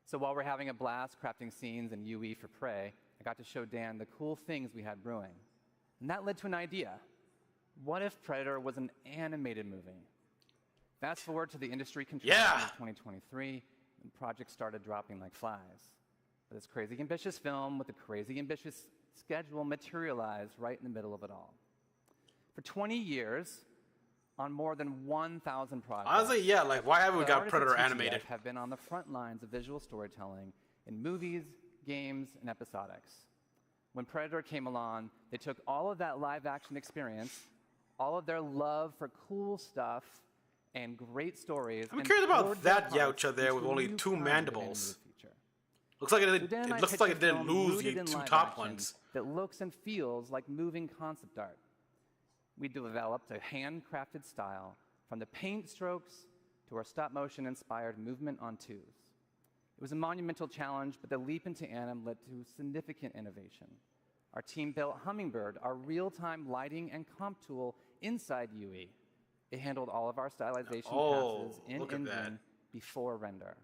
So while we're having a blast crafting scenes in UE for Prey, I got to show Dan the cool things we had brewing. And that led to an idea. What if Predator was an animated movie? Fast forward to the industry contraction of 2023, and projects started dropping like flies. But this crazy ambitious film with a crazy ambitious schedule materialized right in the middle of it all. For 20 years, on more than 1,000 projects. Honestly, yeah, like why haven't we got artists at Predator TGF animated? Have been on the front lines of visual storytelling in movies, games, and episodics. When Predator came along, they took all of that live action experience, all of their love for cool stuff and great stories. I'm and curious about poured their that hearts Yautja there into with a only new 2 kind of mandibles. animated feature. Looks like So it, Dan and I looks pitched like a it didn't film lose rooted the in 2 live top action ones. that looks and feels like moving concept art. We developed a handcrafted style from the paint strokes to our stop-motion-inspired movement on twos. It was a monumental challenge, but the leap into anim led to significant innovation. Our team built Hummingbird, our real-time lighting and comp tool inside UE. It handled all of our stylization passes in look at that. engine before render.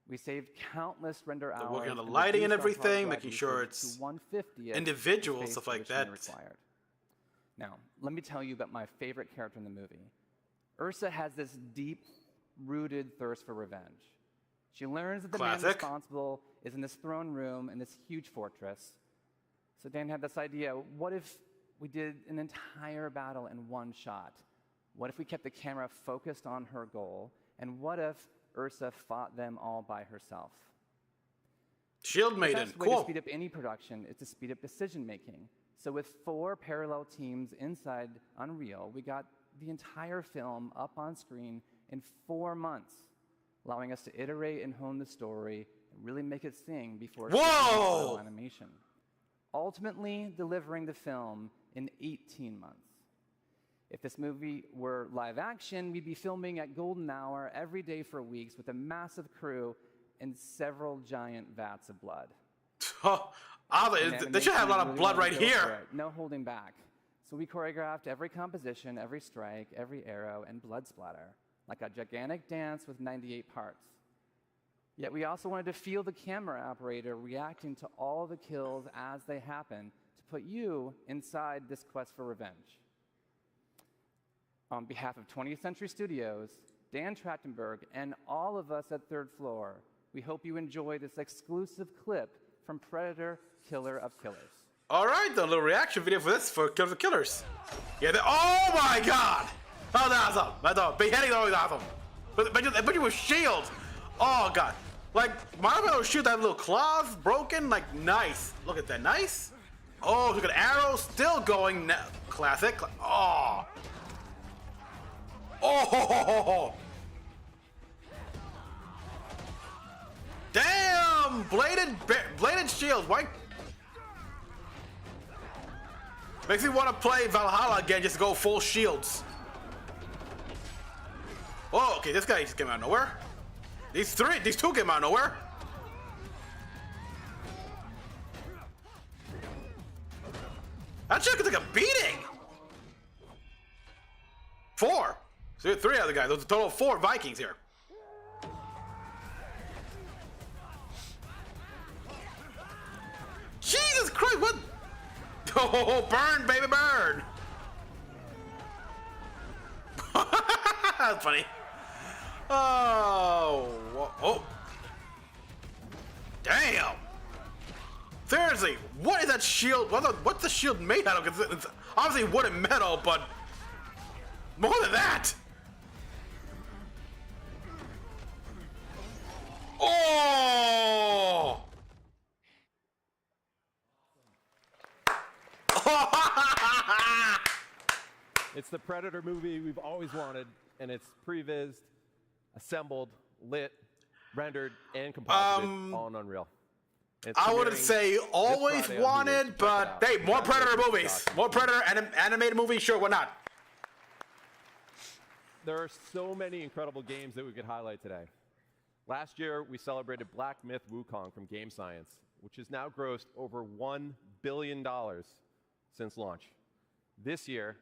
We saved countless render They're hours. working on the and lighting and reduced our hard everything, drive making sure usage it's to 1/50th individual, the space stuff like traditionally that. required. Now, let me tell you about my favorite character in the movie. Ursa has this deep-rooted thirst for revenge. She learns that the man Classic. responsible is in this throne room in this huge fortress. So Dan had this idea, what if we did an entire battle in one shot? What if we kept the camera focused on her goal? And what if Ursa fought them all by herself? Shield The Maiden, best way to cool. speed up any production is to speed up decision making. So with 4 parallel teams inside Unreal, we got the entire film up on screen in 4 months, allowing us to iterate and hone the story and really make it sing before shipping final animation. Ultimately delivering the film in 18 months. If this movie were live action, we'd be filming at golden hour every day for weeks with a massive crew and several giant vats of blood. They should have a lot of blood right here. No holding back. So we choreographed every composition, every strike, every arrow, and blood splatter, like a gigantic dance with 98 parts. Yet we also wanted to feel the camera operator reacting to all the kills as they happen to put you inside this quest for revenge. On behalf of 20th Century Studios, Dan Trachtenberg, and all of us at Third Floor, we hope you enjoy this exclusive clip from Predator, Killer of Killers. All right, the little reaction video for this, for Killer of Killers. Yeah, oh my god! Oh, that's awesome. I thought beheading is always awesome. But you with shield. Oh god. Like, Marvel shoot that little claws broken, like, nice. Look at that, nice. Oh, look at arrows still going. Classic. Oh. Oh. Damn! Bladed shield. Why? Makes me want to play Valhalla again, just to go full shields. Oh, okay, this guy just came out of nowhere. These two came out of nowhere. That chick is like a beating. 4. So 3 other guys. There's a total of 4 Vikings here. Jesus Christ, what? Oh, burn, baby, burn. That's funny. Oh, oh. Damn. Seriously, what is that shield? What's the shield made out of? It's obviously wood and metal, but more than that. Oh! It's the Predator movie we've always wanted, and it's prevised, assembled, lit, rendered, and composited on Unreal. I wouldn't say always wanted, but hey, more Predator movies. More Predator animated movies, sure, why not? There are so many incredible games that we could highlight today. Last year, we celebrated Black Myth Wukong from Game Science, which has now grossed over $1 billion since launch. This year,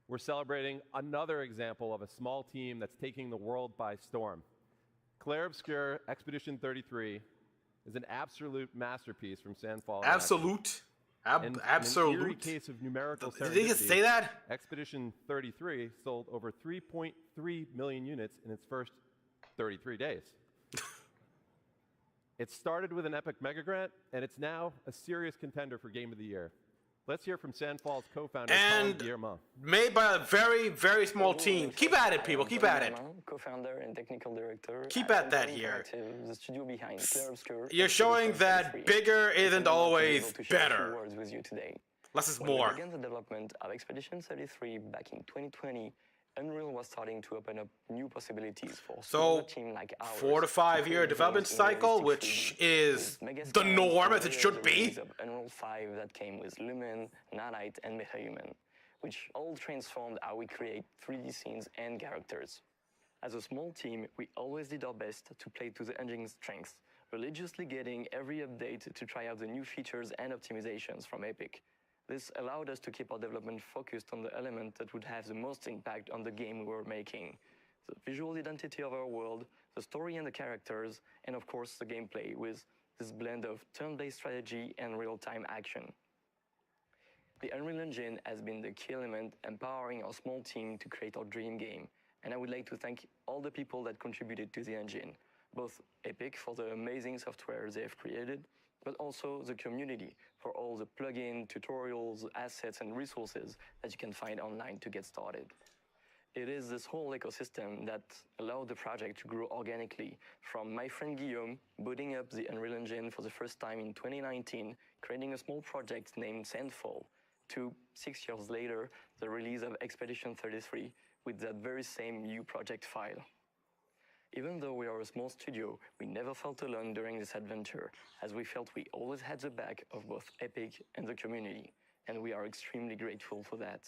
we're celebrating another example of a small team that's taking the world by storm. Clair Obscur Expedition 33 is an absolute masterpiece from Sandfall. Absolute. Absolute. In an eerie case of numerical serendipity, did he just say that? Expedition 33 sold over 3.3 million units in its first 33 days. It started with an epic mega grant, and it's now a serious contender for Game of the Year. Let's hear from Sandfall's co-founder, Tom Guillermo. Made by a very, very small team. Keep at it, people. Keep at it. Co-founder and technical director. Keep at that here. The studio behind Clair Obscur. You're showing that bigger isn't always better. With you today. Less is When we more. began the development of Expedition 33 back in 2020, Unreal was starting to open up new possibilities for a team like ours. 4 to 5 year development cycle, which is the norm as it should be. Unreal 5 that came with Lumen, Nanite, and Mecha-Human, which all transformed how we create 3D scenes and characters. As a small team, we always did our best to play to the engine's strengths, religiously getting every update to try out the new features and optimizations from Epic. This allowed us to keep our development focused on the element that would have the most impact on the game we were making. The visual identity of our world, the story and the characters, and of course the gameplay with this blend of turn-based strategy and real-time action. The Unreal Engine has been the key element empowering our small team to create our dream game, and I would like to thank all the people that contributed to the engine, both Epic for the amazing software they have created, but also the community for all the plugin, tutorials, assets, and resources that you can find online to get started. It is this whole ecosystem that allowed the project to grow organically, from my friend Guillaume booting up the Unreal Engine for the first time in 2019, creating a small project named Sandfall, to 6 years later, the release of Expedition 33 with that very same new project file. Even though we are a small studio, we never felt alone during this adventure, as we felt we always had the back of both Epic and the community, and we are extremely grateful for that.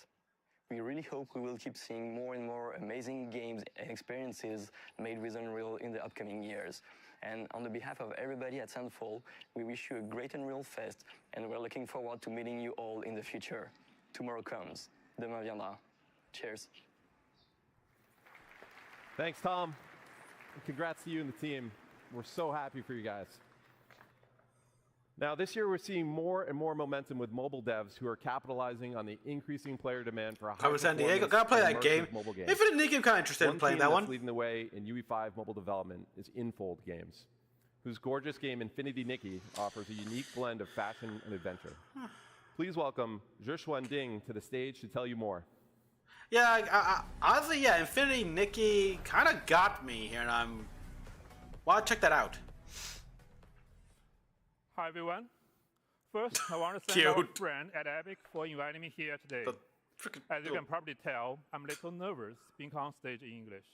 We really hope we will keep seeing more and more amazing games and experiences made with Unreal in the upcoming years. And on the behalf of everybody at Sandfall, we wish you a great Unreal Fest, and we're looking forward to meeting you all in the future. Tomorrow comes. Demain viendra. Cheers. Thanks, Tom. And congrats to you and the team. We're so happy for you guys. Now, this year we're seeing more and more momentum with mobile devs who are capitalizing on the increasing player demand for a Cover San Diego. Gotta play that game. mobile games. Infinite Nicky, I'm kind of interested in playing that one. Leading the way in UE5 mobile development is Infold Games, whose gorgeous game Infinity Nicky offers a unique blend of fashion and adventure. Please welcome Zhishuan Ding to the stage to tell you more. Yeah, honestly, yeah, Infinity Nicky kind of got me here, and well, check that out. Hi, everyone. First, I want to thank our friend at Epic for inviting me here today. As you can probably tell, I'm a little nervous being on stage in English.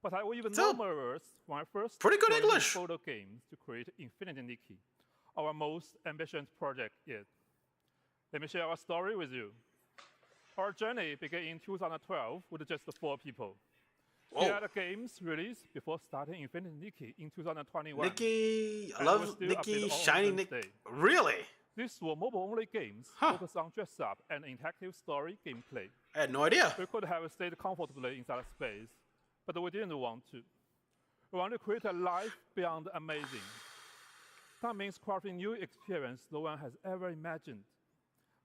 But I was even more nervous when I first joined photo games to create Infinity Nicky, our most ambitious project yet. Let me share our story with you. Our journey began in 2012 with just 4 people. We had the games released before starting Infinity Nicky in 2021. Nicky, I love Nicky, Shiny Nicky. Really? These were mobile-only games focused on dress-up and interactive story gameplay. I had no idea. We could have stayed comfortably inside space, but we didn't want to. We wanted to create a life beyond amazing. That means crafting new experience no one has ever imagined.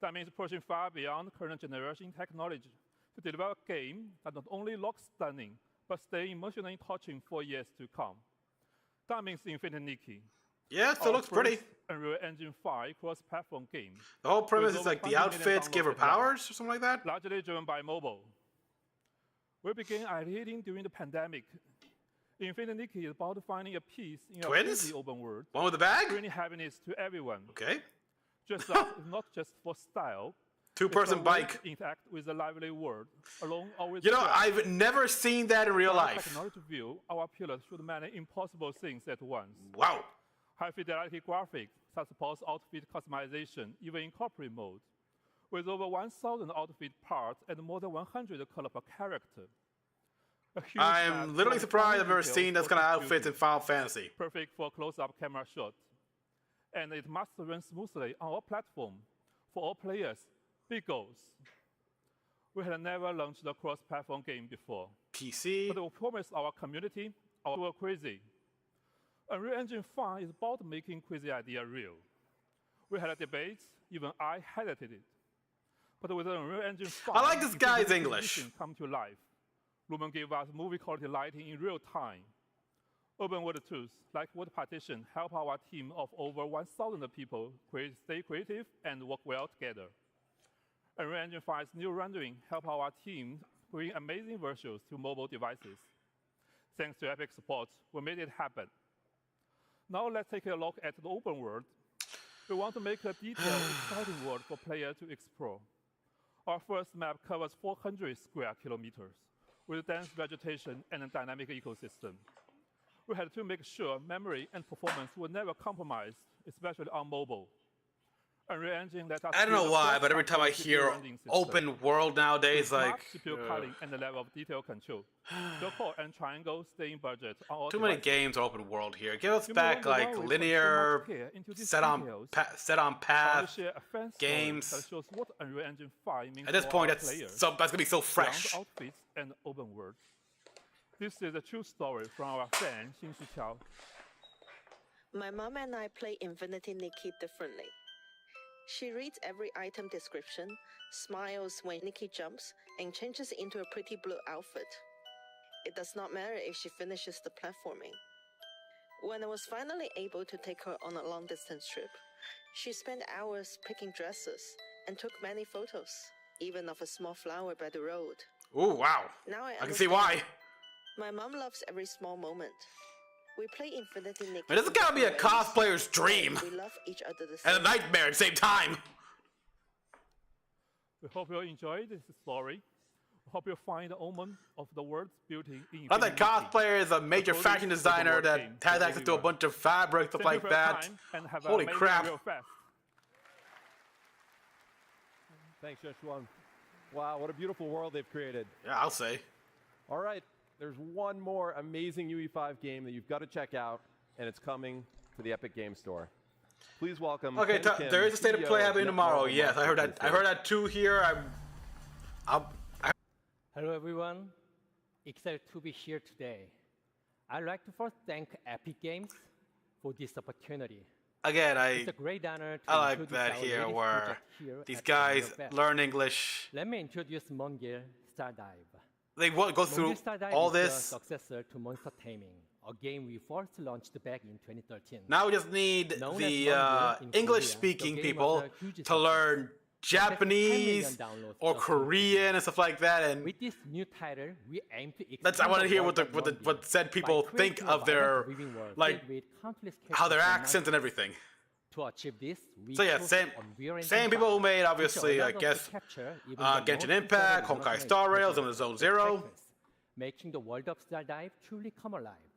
That means pushing far beyond current generation technology to deliver a game that not only looks stunning, but stay emotionally touching for years to come. That means Infinity Nicky. Yeah, it still looks pretty. Unreal Engine 5 cross-platform game. The whole premise is like the outfits give her powers or something like that? Largely driven by mobile. We began editing during the pandemic. Infinity Nicky is about finding a peace in a busy open world. One with a bag? Bringing happiness to everyone. Okay. Just like it's not just for style. 2-person bike. Interact with the lively world, along or with I've never seen that in real life. Technology view, our pillars should many impossible things at once. Wow. High-fidelity graphics that supports outfit customization, even in corporate mode, with over 1,000 outfit parts and more than 100 color per character. I'm literally surprised I've never seen this kind of outfits in Final Fantasy. Perfect for close-up camera shots. And it must run smoothly on our platform. For all players, big goals. We had never launched a cross-platform game before. PC. But we promised our community we were crazy. Unreal Engine 5 is about making crazy idea real. We had a debate, even I highlighted it. But with Unreal Engine 5, I like this guy's English. Come to life. Lumen gave us movie quality lighting in real time. Open world tools like Word Partition help our team of over 1,000 people stay creative and work well together. Unreal Engine 5's new rendering help our team bring amazing visuals to mobile devices. Thanks to Epic support, we made it happen. Now let's take a look at the open world. We want to make a detailed, exciting world for players to explore. Our first map covers 400 square kilometers with dense vegetation and a dynamic ecosystem. We had to make sure memory and performance were never compromised, especially on mobile. Unreal Engine let us I don't know why, but every time I hear open world nowadays, like culling and the level of detail control. Circle and triangle stay in budget. Too many games are open world here. Give us back like linear, set on path games. That shows what Unreal Engine 5 means at this point, that's gonna be so fresh. Outfits and open world. This is a true story from our fan Xin Shiqiao. My mom and I play Infinity Nicky differently. She reads every item description, smiles when Nicky jumps, and changes into a pretty blue outfit. It does not matter if she finishes the platforming. When I was finally able to take her on a long-distance trip, she spent hours picking dresses and took many photos, even of a small flower by the road. Oh, wow. Now I can see why. My mom loves every small moment. We play Infinity Nicky. This has gotta be a cosplayer's dream. We love each other the same. And a nightmare at the same time. We hope you enjoyed this story. We hope you find the omen of the world's beauty in Another cosplayer is a major fashion designer that has access to a bunch of fabrics, stuff like that. Holy crap. Thanks, Zhishuan. Wow, what a beautiful world they've created. Yeah, I'll say. All right, there's one more amazing UE5 game that you've got to check out, and it's coming to the Epic Game Store. Please welcome. Okay, Ken Kim, there is a state of CEO play happening tomorrow. Netmarble Yes, I heard Monsters that. I heard that too here. Hello, everyone. Excited to be here today. I'd like to first thank Epic Games for this opportunity. Again, It's a great honor to I like introduce that our here latest where project here these at guys Unreal Fest. learn English. Let me introduce Mongil Stardive. They go through Mongil Stardive all is this. the successor to Monster Taming, a game we first launched back in 2013. Now we just need Known the as Mongil in English-speaking Korea, the game people was a huge to success. learn Japanese million downloads or just Korean and stuff like that. And With this new title, we aim to that's I expand want to the hear world of Mongil what said by people think creating a of their vibrant living world like filled with countless how their characters and accents and monsters. everything. To achieve this, we So yeah, chose same Unreal Engine same people who 5, made which obviously I allows us to guess capture even the Genshin most Impact, incredible Honkai development Star Rails, and experiences Zone with Zero. characters, making the world of Stardive truly come alive.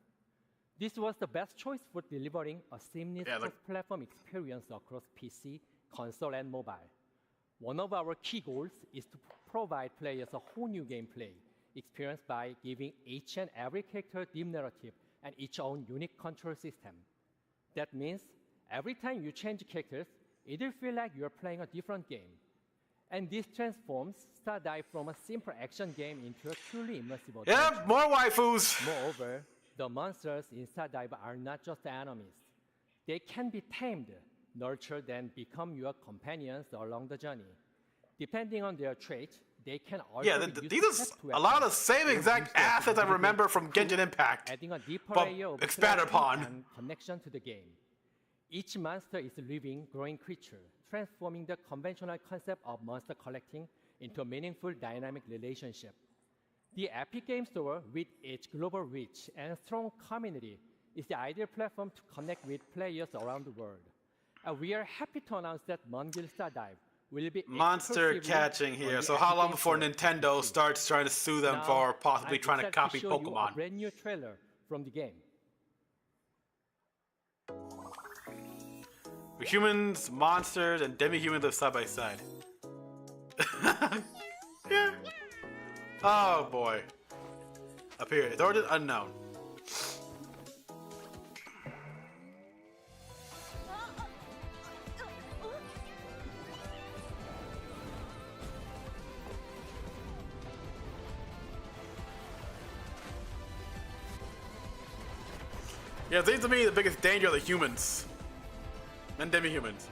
This was the best choice for delivering a seamless cross-platform experience across PC, console, and mobile. One of our key goals is to provide players a whole new gameplay experience by giving each and every character deep narrative and its own unique control system. That means every time you change characters, it'll feel like you're playing a different game. And this transforms Stardive from a simple action game into a truly immersive adventure. Yep, more waifus. Moreover, the monsters in Stardive are not just enemies. They can be tamed, nurtured, and become your companions along the journey. Depending on their traits, they can also Yeah, be used these to are test a lot of the weapons same or exact boost their assets I ability remember from to Genshin Impact, adding a deeper but layer of expanded clarity upon. and connection to the game. Each monster is a living, growing creature, transforming the conventional concept of monster collecting into a meaningful, dynamic relationship. The Epic Game Store, with its global reach and strong community, is the ideal platform to connect with players around the world. And we are happy to announce that Mongil Stardive will be Monster exclusively catching on here. the So Epic how long Game before Store Nintendo starts trying to sue them Now, for possibly I'm trying to excited copy show you a Pokemon? brand new trailer from the game. Humans, monsters, and demi-humans live side by side. Yeah. Oh boy. Appear. Its origin unknown. Yeah, it seems to me the biggest danger are the humans. And demi-humans.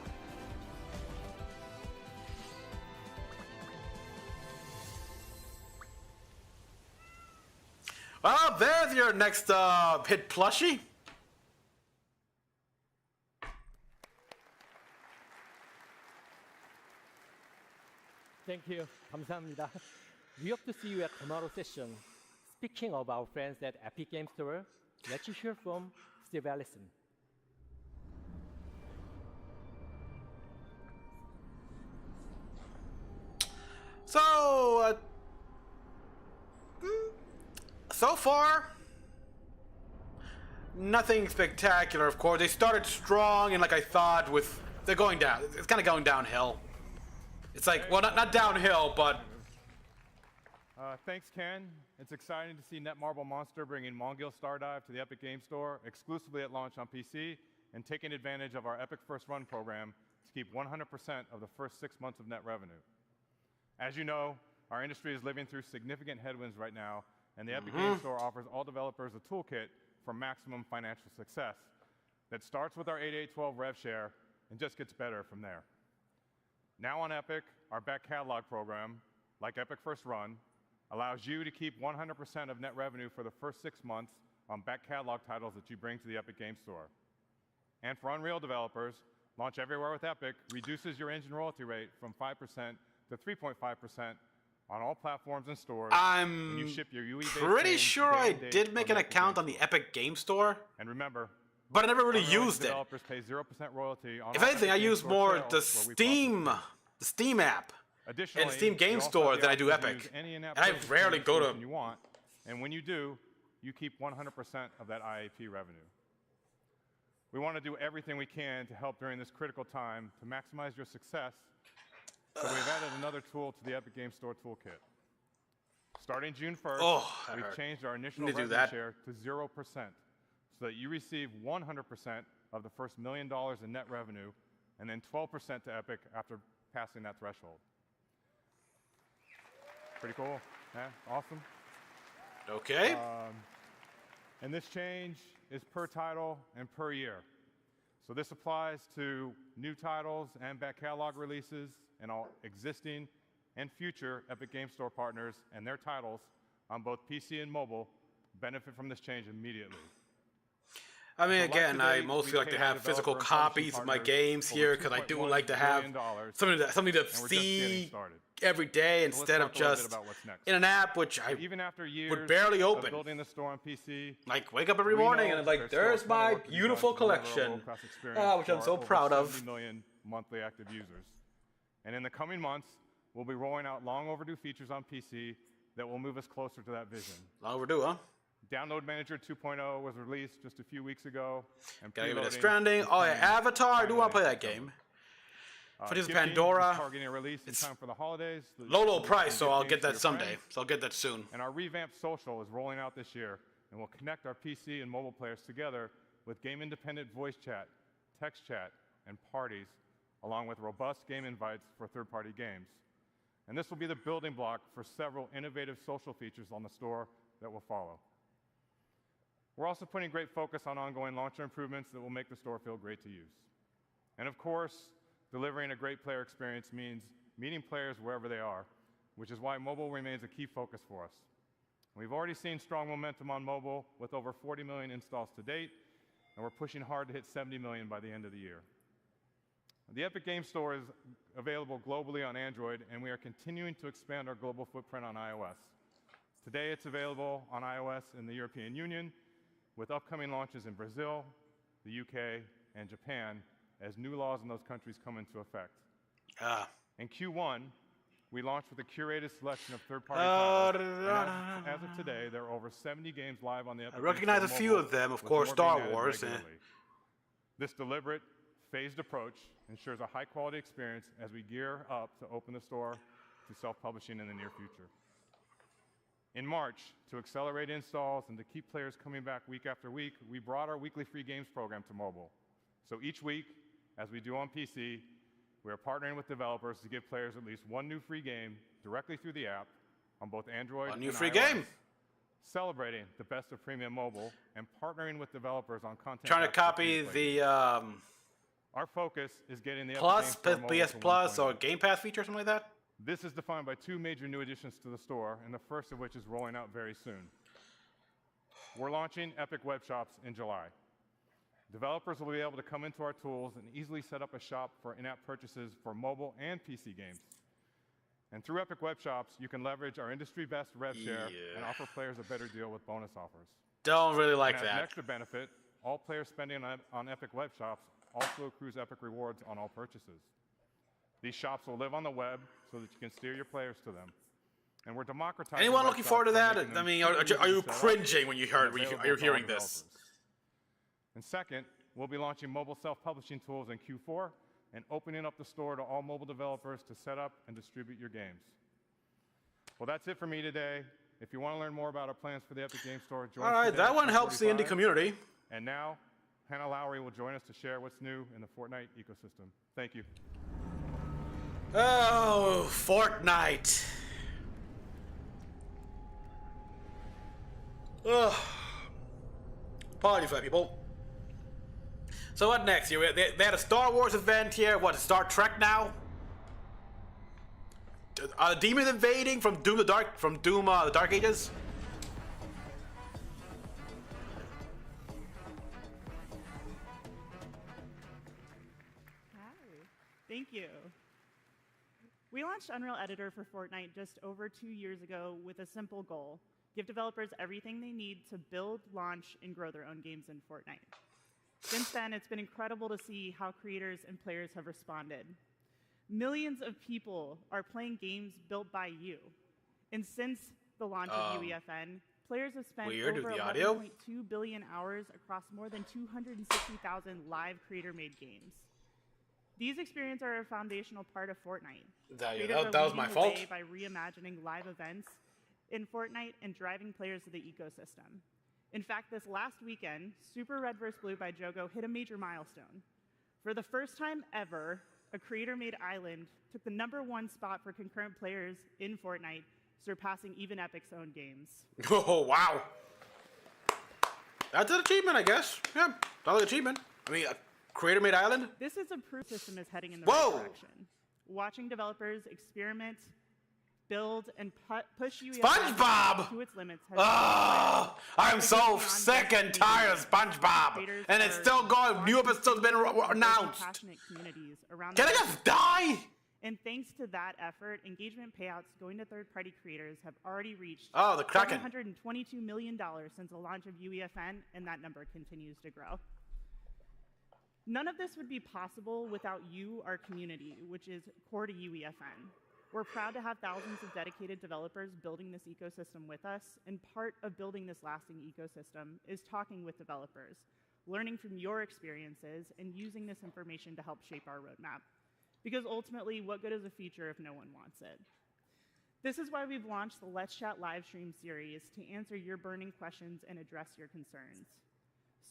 Well, there's your next hit plushie. Thank you. 감사합니다. We hope to see you at tomorrow's session. Speaking of our friends at Epic Game Store, let's hear from Steve Allison. So, so far, nothing spectacular, of course. They started strong, and like I thought, they're going down. It's kind of going downhill. It's like, well, not downhill, but Thanks, Ken. It's exciting to see Netmarble Monster bringing Mongil Stardive to the Epic Game Store exclusively at launch on PC and taking advantage of our Epic First Run program to keep 100% of the first 6 months of net revenue. As you know, our industry is living through significant headwinds right now, and the Epic Game Store offers all developers a toolkit for maximum financial success that starts with our 8812 rev share and just gets better from there. Now on Epic, our back catalog program, like Epic First Run, allows you to keep 100% of net revenue for the first 6 months on back catalog titles that you bring to the Epic Game Store. And for Unreal developers, Launch Everywhere with Epic reduces your engine royalty rate from 5% to 3.5% on all platforms and stores when you ship your UE-based pretty games sure day I and date did make on an the Epic account Game on the Epic Game Store. And remember, but I never really Unreal used it. developers pay 0% royalty on If all anything, I Epic Game use Store more sales the where we Steam app, Additionally, and Steam you Game also Store have the than I do option to Epic. use any in-app And I purchase rarely go to. solution you want, and when you do, you keep 100% of that IAP revenue. We want to do everything we can to help during this critical time to maximize your success So we've added another tool to the Epic Games Store toolkit. Starting June 1st, we've changed our initial revenue share to 0%, so that you receive 100% of the first $1 million in net revenue, and then 12% to Epic after passing that threshold. Pretty cool. Yeah, awesome. Okay. And this change is per title and per year. So this applies to new titles and back catalog releases, and all existing and future Epic Games Store partners and their titles on both PC and mobile benefit from this change immediately. I mean, again, I mostly like to have physical copies of my games here because I do like to have something to see every day instead of just in an app, which I would barely open. Building the store on PC, like wake up every morning and like, there's my beautiful collection, which I'm so proud of. 70 million monthly active users. And in the coming months, we'll be rolling out long overdue features on PC that will move us closer to that vision. Long overdue, huh? Download Manager 2.0 was released just a few weeks ago. And Gotta give it a Stranding. Oh yeah, Avatar. I do want to play that game. For this Pandora. Targeting a release in time for the holidays. Low price, so I'll get that someday. So I'll get that soon. And our revamped social is rolling out this year, and we'll connect our PC and mobile players together with game-independent voice chat, text chat, and parties, along with robust game invites for third-party games. And this will be the building block for several innovative social features on the store that will follow. We're also putting great focus on ongoing launcher improvements that will make the store feel great to use. And of course, delivering a great player experience means meeting players wherever they are, which is why mobile remains a key focus for us. We've already seen strong momentum on mobile with over 40 million installs to date, and we're pushing hard to hit 70 million by the end of the year. The Epic Games Store is available globally on Android, and we are continuing to expand our global footprint on iOS. Today, it's available on iOS in the European Union, with upcoming launches in Brazil, the UK, and Japan, as new laws in those countries come into effect. In Q1, we launched with a curated selection of third-party titles. As of today, there are over 70 games live on the Epic I recognize a few of them, of course, Star Wars. This deliberate, phased approach ensures a high-quality experience as we gear up to open the store to self-publishing in the near future. In March, to accelerate installs and to keep players coming back week after week, we brought our weekly free games program to mobile. So each week, as we do on PC, we are partnering with developers to give players at least one new free game directly through the app on both Android and new free iOS, game. Celebrating the best of premium mobile and partnering with developers on content. Trying to copy the our focus is getting the Plus, PS Plus, or Game Pass feature, or something like that. This is defined by two major new additions to the store, and the first of which is rolling out very soon. We're launching Epic Web Shops in July. Developers will be able to come into our tools and easily set up a shop for in-app purchases for mobile and PC games. And through Epic Web Shops, you can leverage our industry-best rev share and offer players a better deal with bonus offers. Don't really like and as that. An extra benefit, all players spending on Epic Web Shops also accrues Epic rewards on all purchases. These shops will live on the web so that you can steer your players to them. And we're democratizing. Anyone looking forward to that? I mean, are you cringing when you're hearing this? And second, we'll be launching mobile self-publishing tools in Q4 and opening up the store to all mobile developers to set up and distribute your games. Well, that's it for me today. If you want to learn more about our plans for the Epic Games Store, join us. All right, that one helps the indie community. And now, Hannah Lowry will join us to share what's new in the Fortnite ecosystem. Thank you. Oh, Fortnite. Ugh. Apologies for that, people. So what next here? They had a Star Wars event here. What, Star Trek now? Are demons invading from Doom the Dark Ages? Thank you. We launched Unreal Editor for Fortnite just over 2 years ago with a simple goal: give developers everything they need to build, launch, and grow their own games in Fortnite. Since then, it's been incredible to see how creators and players have responded. Millions of people are playing games built by you. And since the launch of UEFN, players have spent over 11.2 billion hours across more than 260,000 live creator-made games. These experiences are a foundational part of Fortnite. That Creators was are my leading the fault. way by reimagining live events in Fortnite and driving players to the ecosystem. In fact, this last weekend, Super Red vs. Blue by Jogo hit a major milestone. For the first time ever, a creator-made island took the #1 spot for concurrent players in Fortnite, surpassing even Epic's own games. Oh, wow. That's an achievement, I guess. Yeah, solid achievement. I mean, a creator-made island? This is a proof system is heading in the Whoa! right direction. Watching developers experiment, build, and push UEFN SpongeBob! to its limits has Oh, I'm so sick and tired of SpongeBob. And it's still going. New episodes been announced. Passionate communities around Can I the just die? And thanks to that effort, engagement payouts going to third-party creators have already reached Oh, the Kraken. $722 million since the launch of UEFN, and that number continues to grow. None of this would be possible without you, our community, which is core to UEFN. We're proud to have thousands of dedicated developers building this ecosystem with us, and part of building this lasting ecosystem is talking with developers, learning from your experiences, and using this information to help shape our roadmap. Because ultimately, what good is a feature if no one wants it? This is why we've launched the Let's Chat livestream series to answer your burning questions and address your concerns.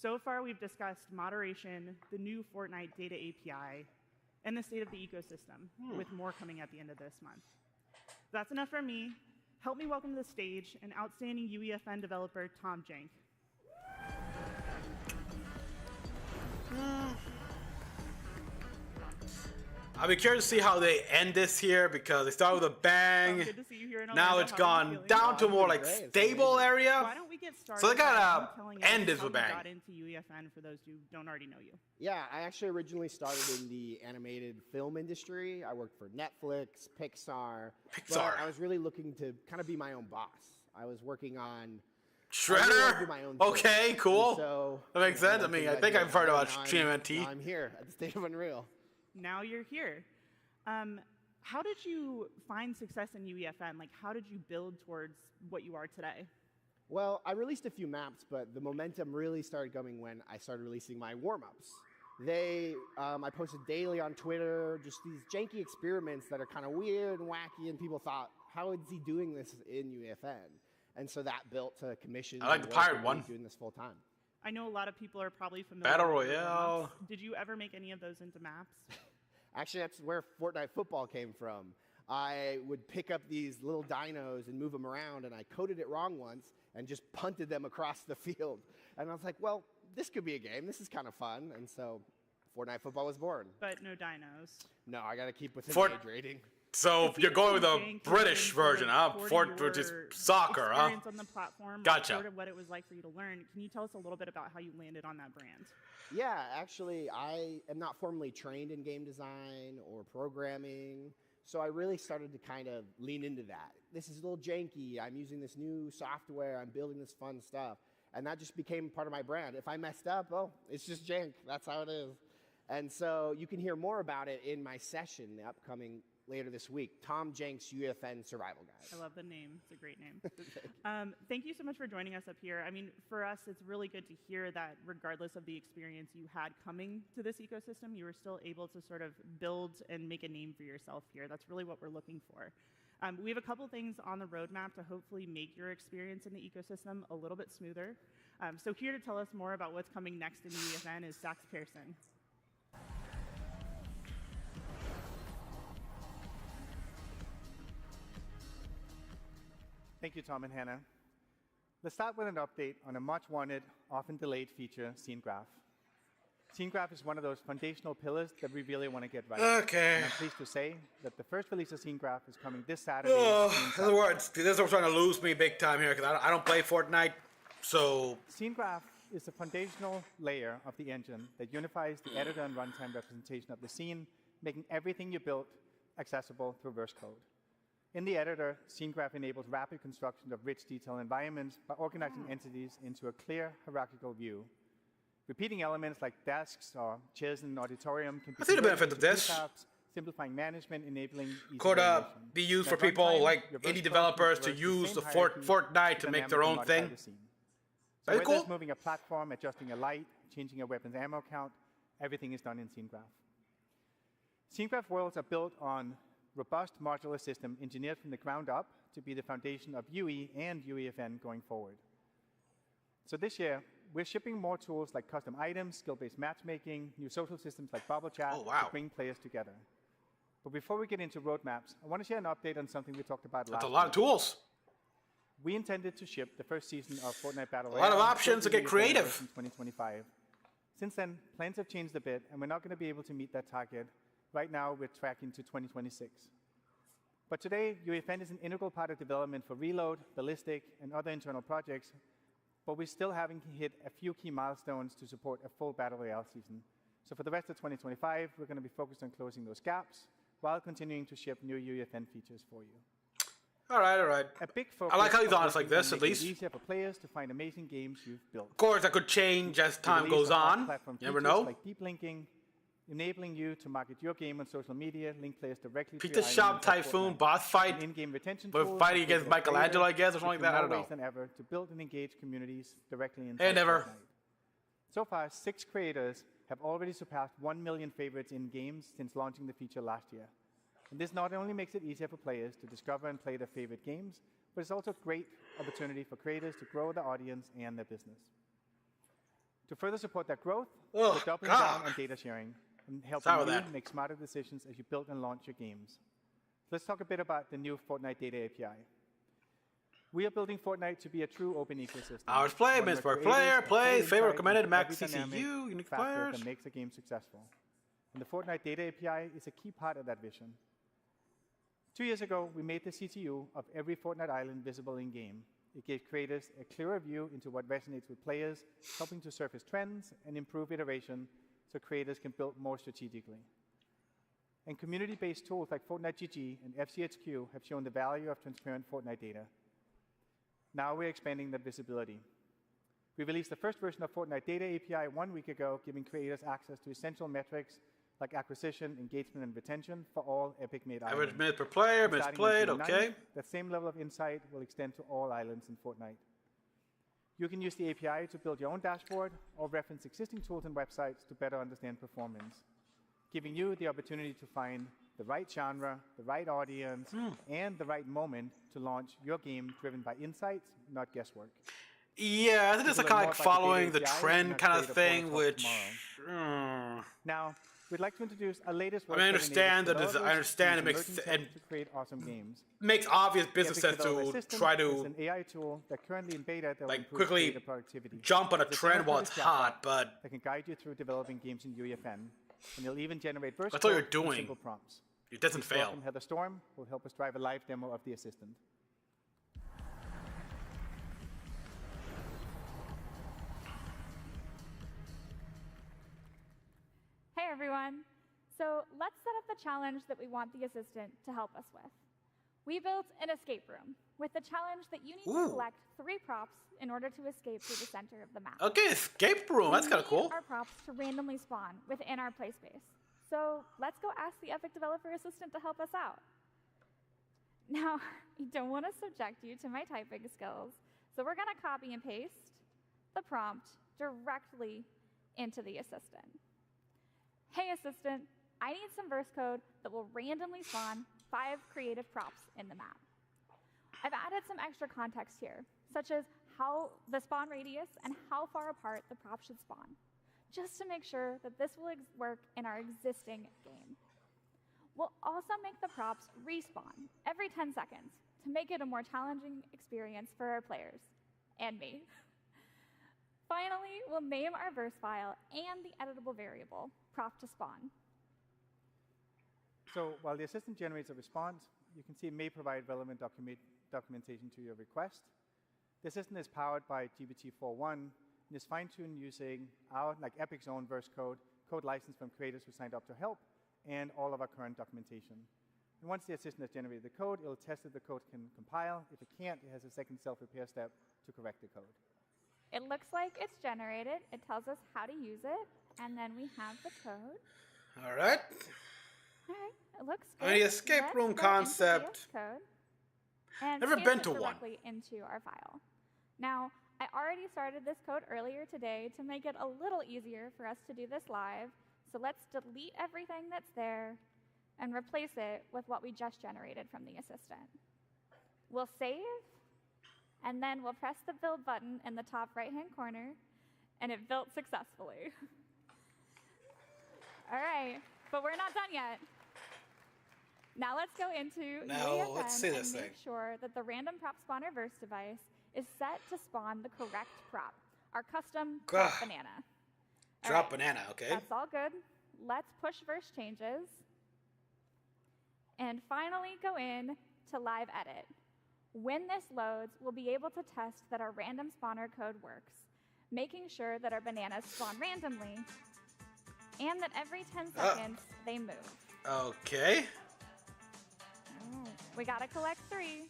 So far, we've discussed moderation, the new Fortnite data API, and the state of the ecosystem, with more coming at the end of this month. That's enough from me. Help me welcome to the stage an outstanding UEFN developer, Tom Jank. I'll be curious to see how they end this here because they started with a bang. Good to see you here in Now Orlando. it's How are you gone feeling? down to a more like stable area. Why don't we get started? So they by gotta you telling end us this how with you bang. got into UEFN for those who don't already know you. Yeah, I actually originally started in the animated film industry. I worked for Netflix, Pixar. But I was really looking to kind of be my own boss. I was working on Shredder? my own Okay, thing. cool. And so, That makes sense. I mean, I think I've heard about now TMNT. now I'm here at the State of Unreal. Now you're here. How did you find success in UEFN? Like, how did you build towards what you are today? Well, I released a few maps, but the momentum really started coming when I started releasing my warm-ups. I posted daily on Twitter, just these janky experiments that are kind of weird and wacky, and people thought, how is he doing this in UEFN? And so that built to commissions. I like and the work pirate and one. really doing this full time. I know a lot of people are probably familiar Battle with your Royale. warm-ups. Did you ever make any of those into maps? Actually, that's where Fortnite football came from. I would pick up these little dinos and move them around, and I coded it wrong once and just punted them across the field. And I was like, well, this could be a game. This is kind of fun. And so Fortnite football was born. But no dinos. No, I got to keep within Fort- age rating. So you're going with a British version, huh? Which is soccer, huh? Experience on the platform, Gotcha. Sort of what it was like for you to learn. Can you tell us a little bit about how you landed on that brand? Yeah, actually, I am not formally trained in game design or programming, so I really started to kind of lean into that. This is a little janky. I'm using this new software. I'm building this fun stuff. And that just became part of my brand. If I messed up, oh, it's just jank. That's how it is. And so you can hear more about it in my session, the upcoming later this week, Tom Jank's UEFN Survival Guide. I love the name. It's a great name. Thank you so much for joining us up here. I mean, for us, it's really good to hear that regardless of the experience you had coming to this ecosystem, you were still able to sort of build and make a name for yourself here. That's really what we're looking for. We have a couple things on the roadmap to hopefully make your experience in the ecosystem a little bit smoother. So here to tell us more about what's coming next in UEFN is Dax Pearson. Thank you, Tom and Hannah. Let's start with an update on a much-wanted, often delayed feature, Scene Graph. Scene Graph is one of those foundational pillars that we really want to get right. Okay. And I'm pleased to say that the first release of Scene Graph is coming this Saturday. This is trying to lose me big time here because I don't play Fortnite, so... Scene Graph is the foundational layer of the engine that unifies the editor and runtime representation of the scene, making everything you built accessible through verse code. In the editor, Scene Graph enables rapid construction of rich, detailed environments by organizing entities into a clear hierarchical view. Repeating elements like desks or chairs in an auditorium can be I see the benefit of this. simplifying management, enabling easy Could variation. be used At for people runtime, like your verse indie code developers can to traverse the use same the hierarchy Fortnite to make their dynamically own modify thing. the scene. So Very whether cool. it's moving a platform, adjusting a light, changing a weapon's ammo count, everything is done in Scene Graph. Scene-graph worlds are built on robust modular system engineered from the ground up to be the foundation of UE and UEFN going forward. So this year, we're shipping more tools like custom items, skill-based matchmaking, new social systems like Bubble Chat to bring players together. But before we get into roadmaps, I want to share an update on something we talked about last That's a lot of tools. We intended to ship the first season of Fortnite Battle Royale. A lot of Royale options to get creative. In 2025. Since then, plans have changed a bit, and we're not going to be able to meet that target. Right now, we're tracking to 2026. But today, UEFN is an integral part of development for Reload, Ballistic, and other internal projects, but we still haven't hit a few key milestones to support a full Battle Royale season. So for the rest of 2025, we're going to be focused on closing those gaps while continuing to ship new UEFN features for you. All right. A big focus. I like how he's honest like this, at least. It's easier for players to find amazing games you've built. Of course, that could change as time goes on. You never know. Like deep linking, enabling you to market your game on social media, link players directly Pizza to your Shop island Typhoon boss fight. In-game retention We're tools fighting against Michelangelo, I guess, or something like that. I don't know. Ways than ever to build and engage communities directly in never. So far, 6 creators have already surpassed 1 million favorites in games since launching the feature last year. And this not only makes it easier for players to discover and play their favorite games, but it's also a great opportunity for creators to grow their audience and their business. To further support that growth, we're doubling down on data sharing and helping you make smarter decisions as you build and launch your games. Let's talk a bit about the new Fortnite Data API. We are building Fortnite to be a true open ecosystem. Hours played, minutes per player, plays, favorite recommended, max CCU, unique players. That makes a game successful. And the Fortnite Data API is a key part of that vision. 2 years ago, we made the CTU of every Fortnite island visible in-game. It gave creators a clearer view into what resonates with players, helping to surface trends and improve iteration so creators can build more strategically. And community-based tools like Fortnite GG and FCHQ have shown the value of transparent Fortnite data. Now we're expanding that visibility. We released the first version of Fortnite Data API 1 week ago, giving creators access to essential metrics like acquisition, engagement, and retention for all Epic-made islands. Average minute per player, minutes played, okay. That same level of insight will extend to all islands in Fortnite. You can use the API to build your own dashboard or reference existing tools and websites to better understand performance, giving you the opportunity to find the right genre, the right audience, and the right moment to launch your game driven by insights, not guesswork. Yeah, I think it's kind of like following the trend kind of thing, which... Now, we'd like to introduce our latest. I understand that. I understand it makes to create awesome games. Makes obvious business sense to try to an AI tool that currently in beta that like quickly jump on a trend while it's hot, but that can guide you through developing games in UEFN, and it'll even generate verse that's all you're doing. Simple prompts. It doesn't fail. Welcome Heather Storm will help us drive a live demo of the assistant. Hey everyone. So let's set up the challenge that we want the assistant to help us with. We built an escape room with the challenge that you need to collect 3 props in order to escape through the center of the map. Okay, escape room. That's kind of cool. Our props to randomly spawn within our play space. So let's go ask the Epic Developer Assistant to help us out. Now, I don't want to subject you to my typing skills, so we're going to copy and paste the prompt directly into the assistant. Hey assistant, I need some verse code that will randomly spawn 5 creative props in the map. I've added some extra context here, such as how the spawn radius and how far apart the prop should spawn, just to make sure that this will work in our existing game. We'll also make the props respawn every 10 seconds to make it a more challenging experience for our players, and me. Finally, we'll name our verse file and the editable variable, prop to spawn. So while the assistant generates a response, you can see it may provide relevant documentation to your request. The assistant is powered by GPT-4.1 and is fine-tuned using our, like Epic's own verse code licensed from creators who signed up to help, and all of our current documentation. And once the assistant has generated the code, it'll test if the code can compile. If it can't, it has a second self-repair step to correct the code. It looks like it's generated. It tells us how to use it, and then we have the code. All right. All right, it looks good. The escape room concept. Code and never been to one. Directly into our file. Now, I already started this code earlier today to make it a little easier for us to do this live. So let's delete everything that's there and replace it with what we just generated from the assistant. We'll save, and then we'll press the build button in the top right-hand corner, and it built successfully. All right, but we're not done yet. Now let's go into UEFN let's see this and make thing. sure that the random prop spawner verse device is set to spawn the correct prop, our custom drop banana. All Drop right, banana, okay. That's all good. Let's push verse changes. And finally go in to live edit. When this loads, we'll be able to test that our random spawner code works, making sure that our bananas spawn randomly and that every 10 seconds they move. Okay. We gotta collect 3.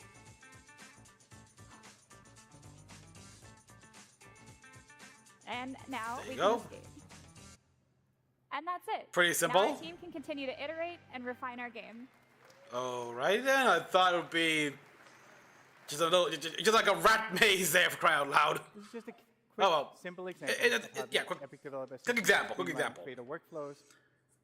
And now we can escape. And that's it. Pretty simple. Now our team can continue to iterate and refine our game. Alright then, I thought it would be just a little, just like a rat maze there for crying out loud. This is just a quick, simple example. Quick example. Creator workflows.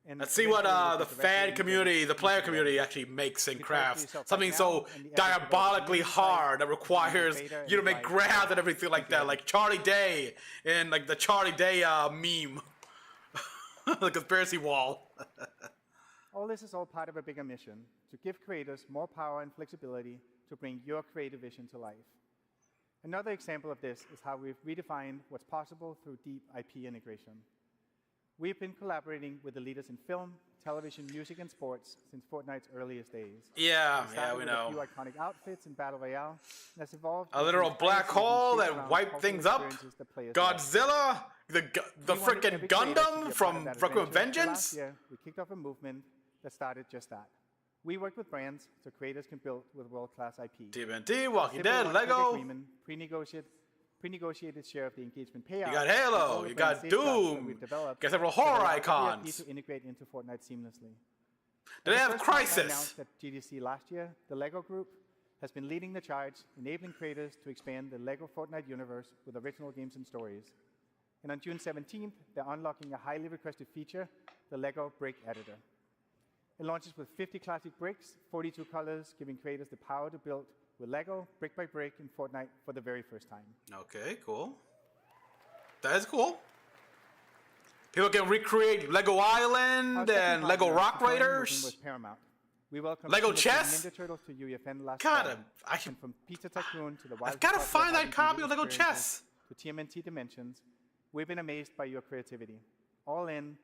And Let's see what the fan community, the player community actually makes and crafts. Something so diabolically hard that requires you to make grabs and everything like that, like Charlie Day and like the Charlie Day meme, the conspiracy wall. All this is all part of a bigger mission to give creators more power and flexibility to bring your creative vision to life. Another example of this is how we've redefined what's possible through deep IP integration. We've been collaborating with the leaders in film, television, music, and sports since Fortnite's earliest days. Yeah, we know. A few iconic outfits in Battle Royale that's evolved. A literal black hole that wiped things up. Godzilla, the frickin' Gundam from Vengeance. Last year, we kicked off a movement that started just that. We worked with brands so creators can build with world-class IP. TMNT, Walking Dead, Lego. Pre-negotiated share of the engagement payout. You got Halo, you got Doom, you got several horror icons. To integrate into Fortnite seamlessly. They have Crisis. Announced at GDC last year, the Lego Group has been leading the charge, enabling creators to expand the Lego Fortnite universe with original games and stories. And on June 17th, they're unlocking a highly requested feature, the Lego Brick Editor. It launches with 50 classic bricks, 42 colors, giving creators the power to build with Lego, brick by brick, in Fortnite for the very first time. Okay, cool. That is cool. People can recreate Lego Island and Lego Rock Raiders. We welcome Lego Chess. Ninja Turtles to UEFN last God, fall. I should. From Pizza Tycoon to the I've got to find that copy of Lego Chess. To TMNT Dimensions, we've been amazed by your creativity. All in,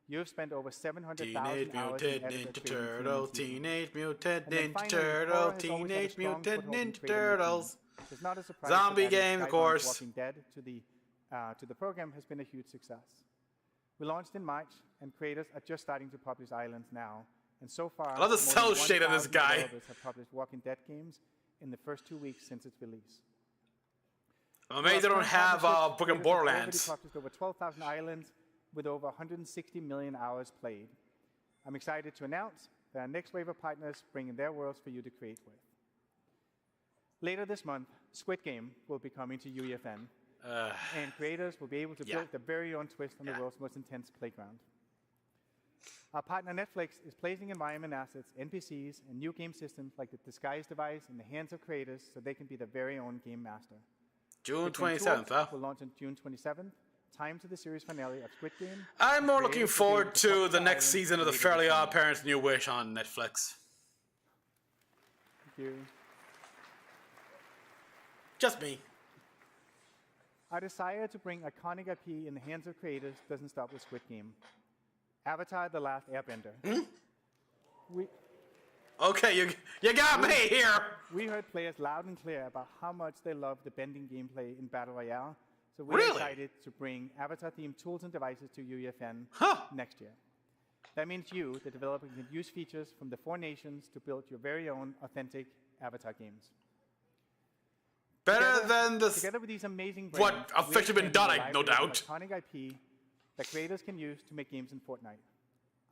you've spent over 700,000 hours in Teenage Mutant Ninja Turtle, Teenage Mutant Ninja Turtles. It's not a surprise Zombie game, of course. Walking Dead to the program has been a huge success. We launched in March, and creators are just starting to publish islands now. And so far, I love the cell shade of this guy. Developers have published Walking Dead games in the first 2 weeks since its release. I'm amazed they don't have freaking Borderlands. We've published over 12,000 islands with over 160 million hours played. I'm excited to announce that our next wave of partners bringing their worlds for you to create with. Later this month, Squid Game will be coming to UEFN, and creators will be able to build their very own twist on the world's most intense playground. Our partner Netflix is placing environment assets, NPCs, and new game systems like the Disguise device in the hands of creators so they can be their very own game master. June 27th, huh? Will launch on June 27th. Time to the series finale of Squid Game. I'm more looking forward to the next season of The Fairly Odd Parents' New Wish on Netflix. Thank you. Just me. Our desire to bring iconic IP in the hands of creators doesn't stop with Squid Game. Avatar: The Last Airbender. Okay, you got me here. We heard players loud and clear about how much they love the bending gameplay in Battle Royale. So we're excited to bring Avatar-themed tools and devices to UEFN next year. That means you, the developer, can use features from the 4 nations to build your very own authentic Avatar games. Better than together with these amazing brands, what officially been done, no doubt. Iconic IP that creators can use to make games in Fortnite.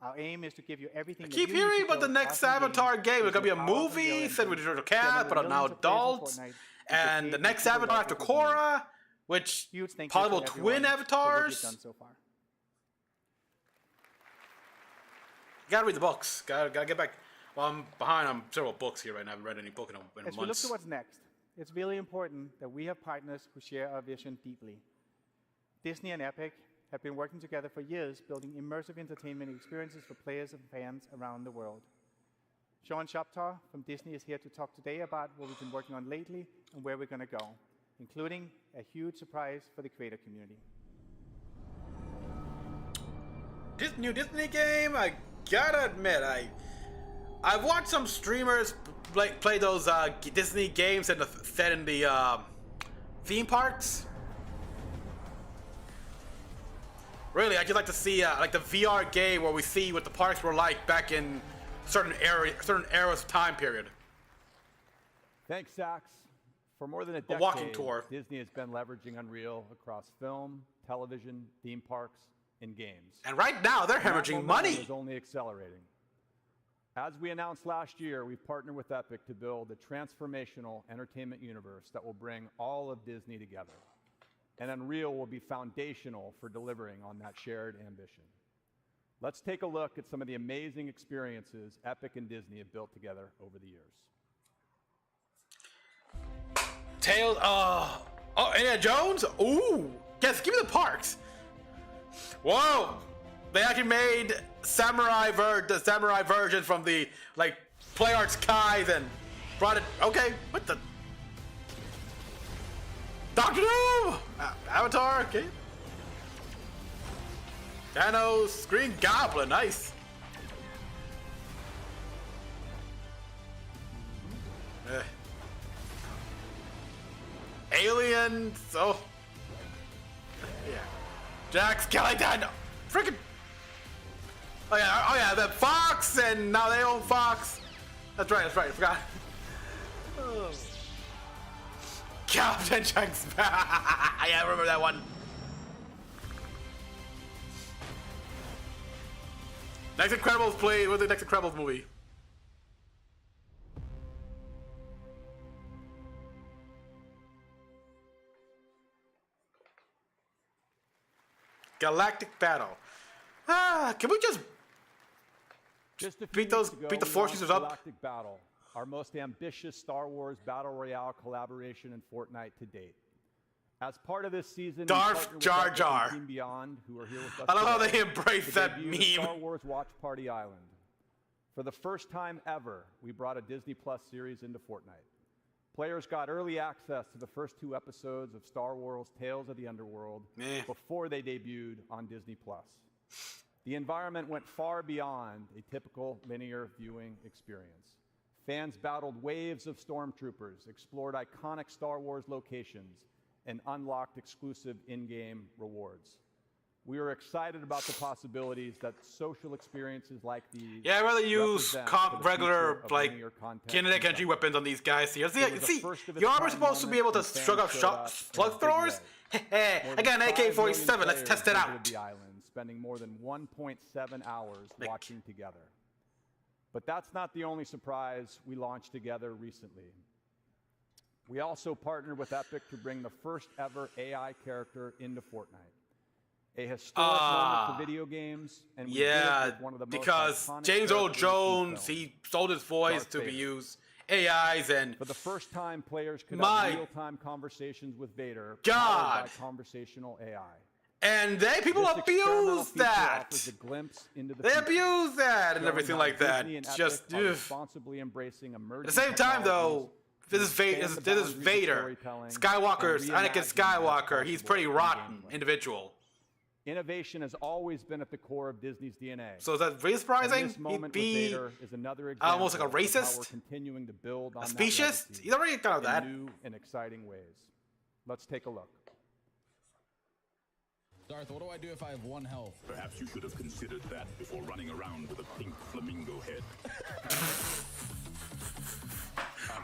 Our aim is to give you everything. I keep hearing about the next Avatar game. It's gonna be a movie set with Turtle Cat, but now adults, and the next Avatar after Korra, which possible twin avatars. Gotta read the books. Gotta get back. Well, I'm behind on several books here right now. I haven't read any book in As we look months. to what's next, it's really important that we have partners who share our vision deeply. Disney and Epic have been working together for years, building immersive entertainment experiences for players and fans around the world. Sean Shoptaw from Disney is here to talk today about what we've been working on lately and where we're going to go, including a huge surprise for the creator community. This new Disney game, I gotta admit, I've watched some streamers play those Disney games set in the theme parks. Really, I just like to see like the VR game where we see what the parks were like back in certain eras of time period. Thanks, Sax. For more than a decade, walking tour. Disney has been leveraging Unreal across film, television, theme parks, and games. And right now, they're And that hemorrhaging momentum money. is only accelerating. As we announced last year, we've partnered with Epic to build a transformational entertainment universe that will bring all of Disney together. And Unreal will be foundational for delivering on that shared ambition. Let's take a look at some of the amazing experiences Epic and Disney have built together over the years. Tails, oh, Indiana Jones? Ooh, yes, give me the parks. Whoa, they actually made the samurai version from the, like, Play Arts Kai, then brought it, okay, what the? Doctor Doom! Avatar, okay. Thanos, Green Goblin, nice. Aliens, oh. Yeah. Jack Skellington, freaking. Oh yeah, the Fox, and now they own Fox. That's right, I forgot. Oh. Captain Shanks. Yeah, I remember that one. Next Incredibles play. What's the next Incredibles movie? Galactic Battle. Can we just beat the Force users up? Galactic Battle, our most ambitious Star Wars Battle Royale collaboration in Fortnite to date. As part of this season, Darth Jar Jar. Team Beyond, who are here with us I love how today, they embrace to that debut meme. Star Wars Watch Party Island. For the first time ever, we brought a Disney Plus series into Fortnite. Players got early access to the first 2 episodes of Star Wars Tales of the Underworld before they debuted on Disney Plus. The environment went far beyond a typical linear viewing experience. Fans battled waves of stormtroopers, explored iconic Star Wars locations, and unlocked exclusive in-game rewards. We were excited about the possibilities that social experiences like these. Yeah, I'd rather use represent for the regular, future of like, linear content kinetic and energy weapons on these guys here. It was a See, first of its you are kind supposed to be able to moment when shrug fans off showed up slug in a big throwers? way. I got an AK-47, let's test it out. The island, spending more than 1.7 hours watching together. But that's not the only surprise we launched together recently. We also partnered with Epic to bring the first ever AI character into Fortnite. A historic moment for video games, and we did it with one of the most because iconic James Earl characters in Jones, film, he sold his voice Darth to be Vader. used. AIs and for the first time, players could My have real-time conversations with Vader, God. powered by conversational AI. And people This experimental abuse feature that. offers a glimpse into the They future, abuse that and showing everything how like that. Disney and It's Epic just are ugh. responsibly embracing emerging At the same time, though, technologies this to is Vader. expand the This is boundaries of Vader. storytelling Skywalker, and Anakin reimagine Skywalker. what's He's possible pretty in rotten gameplay. individual. Innovation has always been at the core of Disney's DNA. So is that really surprising? And this moment He'd be with Vader is another example almost like a of how racist? we're continuing to build on A that speciesist? legacy He's already done in that. new and exciting ways. Let's take a look. Darth, what do I do if I have 1 health? Perhaps you should have considered that before running around with a pink flamingo head.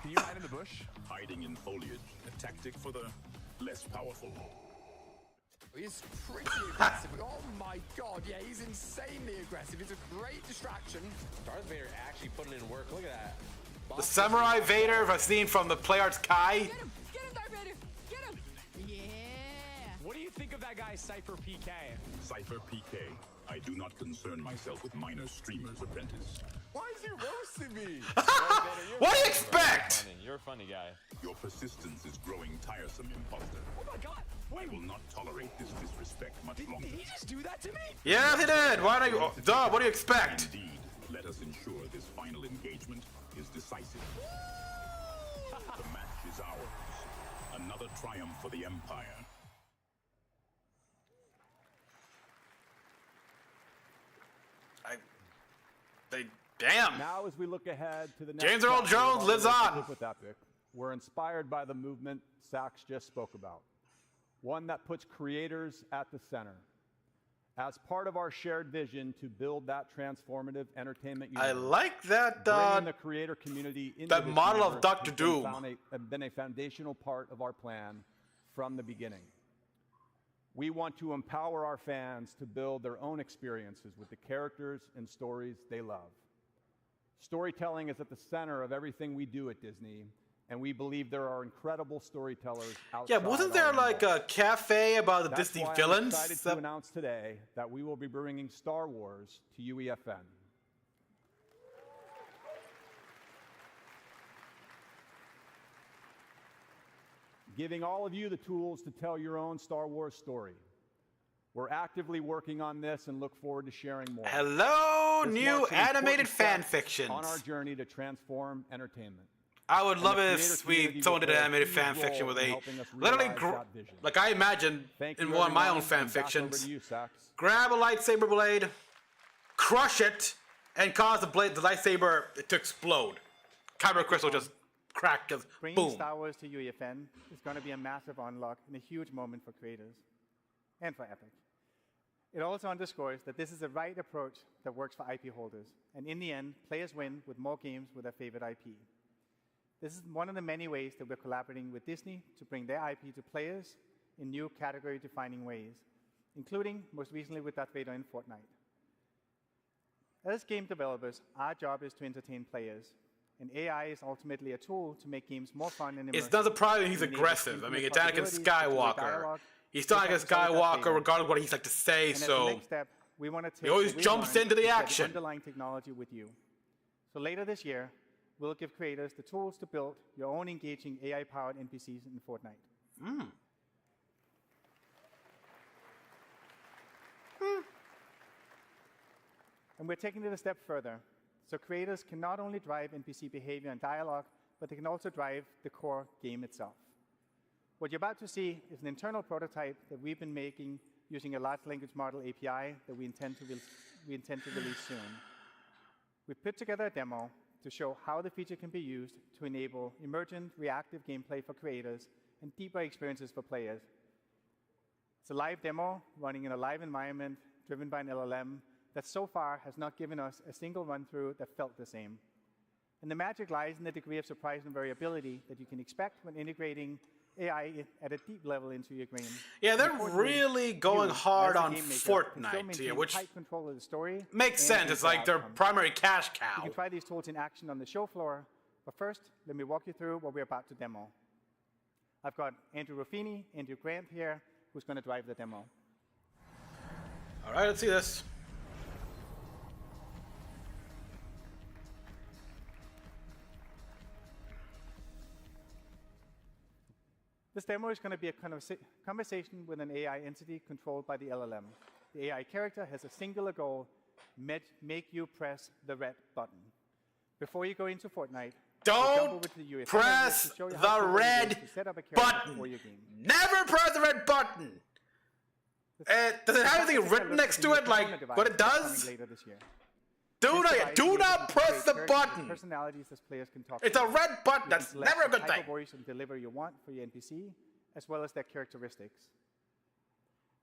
Can you hide in the bush? Hiding in foliage, a tactic for the less powerful. He's pretty aggressive. Oh my god, yeah, he's insanely aggressive. It's a great distraction. Darth Vader actually putting in work. Look at that. The Samurai Vader I've seen from the Play Arts Kai. Get him, Darth Vader! Get him! Yeah! What do you think of that guy, Cypher PK? Cypher PK. I do not concern myself with minor streamer's apprentice. Why is he roasting me? What do you expect? You're a funny guy. Your persistence is growing tiresome, imposter. Oh my god! I will not tolerate this disrespect much longer. Did he just do that to me? Yeah, he did. Why don't you? Oh, duh, what do you expect? Indeed, let us ensure this final engagement is decisive. The match is ours. Another triumph for the Empire. Damn. Now, as we look ahead to the next James Earl chapter of Jones our lives on. relationship with Epic, we're inspired by the movement Sax just spoke about, one that puts creators at the center. As part of our shared vision to build that transformative entertainment universe, I like that. bringing the creator community into that this model of universe Dr. has Doom. been a foundational part of our plan from the beginning. We want to empower our fans to build their own experiences with the characters and stories they love. Storytelling is at the center of everything we do at Disney, and we believe there are incredible storytellers outside. Yeah, wasn't there like a cafe about the That's Disney why villains? I'm excited to announce today that we will be bringing Star Wars to UEFN. Giving all of you the tools to tell your own Star Wars story. We're actively working on this and look forward to sharing more. Hello, This new marks an animated important fan step fictions. on our journey to transform entertainment. I would And love the it creator if community someone will did an play a animated huge fan fiction role where in they helping us literally, realize that vision. like I imagined Thank in you, one of my own everyone, fan and back over fictions, to you, Sax. grab a lightsaber blade, crush it, and cause the lightsaber to explode. Kyber crystal just crack, just Bringing boom. Star Wars to UEFN is going to be a massive unlock and a huge moment for creators and for Epic. It also underscores that this is the right approach that works for IP holders, and in the end, players win with more games with their favorite IP. This is one of the many ways that we're collaborating with Disney to bring their IP to players in new category-defining ways, including, most recently, with Darth Vader in Fortnite. As game developers, our job is to entertain players, and AI is ultimately a tool to make games more fun and immersive. It's not surprising he's to enable aggressive. I mean, infinite it's Anakin possibilities, two-way Skywalker. dialogue, He's not like a with episodes of Skywalker Vader. regardless of what he's like to say, And as the so next step, we want to take he always what we jumps learned into the and share action. underlying technology with you. So later this year, we'll give creators the tools to build your own engaging AI-powered NPCs in Fortnite. And we're taking it a step further. So creators can not only drive NPC behavior and dialogue, but they can also drive the core game itself. What you're about to see is an internal prototype that we've been making using a large language model API that we intend to release soon. We've put together a demo to show how the feature can be used to enable emergent, reactive gameplay for creators and deeper experiences for players. It's a live demo running in a live environment driven by an LLM that so far has not given us a single run-through that felt the same. And the magic lies in the degree of surprise and variability that you can expect when integrating AI at a deep level into your game. Yeah, they're Importantly, really going you, hard as a on game maker, can still Fortnite maintain here, which tight control of the story makes and sense. It's the like their outcome. primary cash You cow. can try these tools in action on the show floor, but first, let me walk you through what we're about to demo. I've got Andrew Ruffini, Andrew Grant here, who's going to drive the demo. All right, let's see this. This demo is going to be a conversation with an AI entity controlled by the LLM. The AI character has a singular goal, make you press the red button. Before you go into Fortnite, Don't press the red button. Never press the red button. Does it have anything written next to it, like what it does? Do not press the button. Personalities as players can talk. It's a red button. That's never a good the type thing. of voice and deliver you want for your NPC, as well as their characteristics.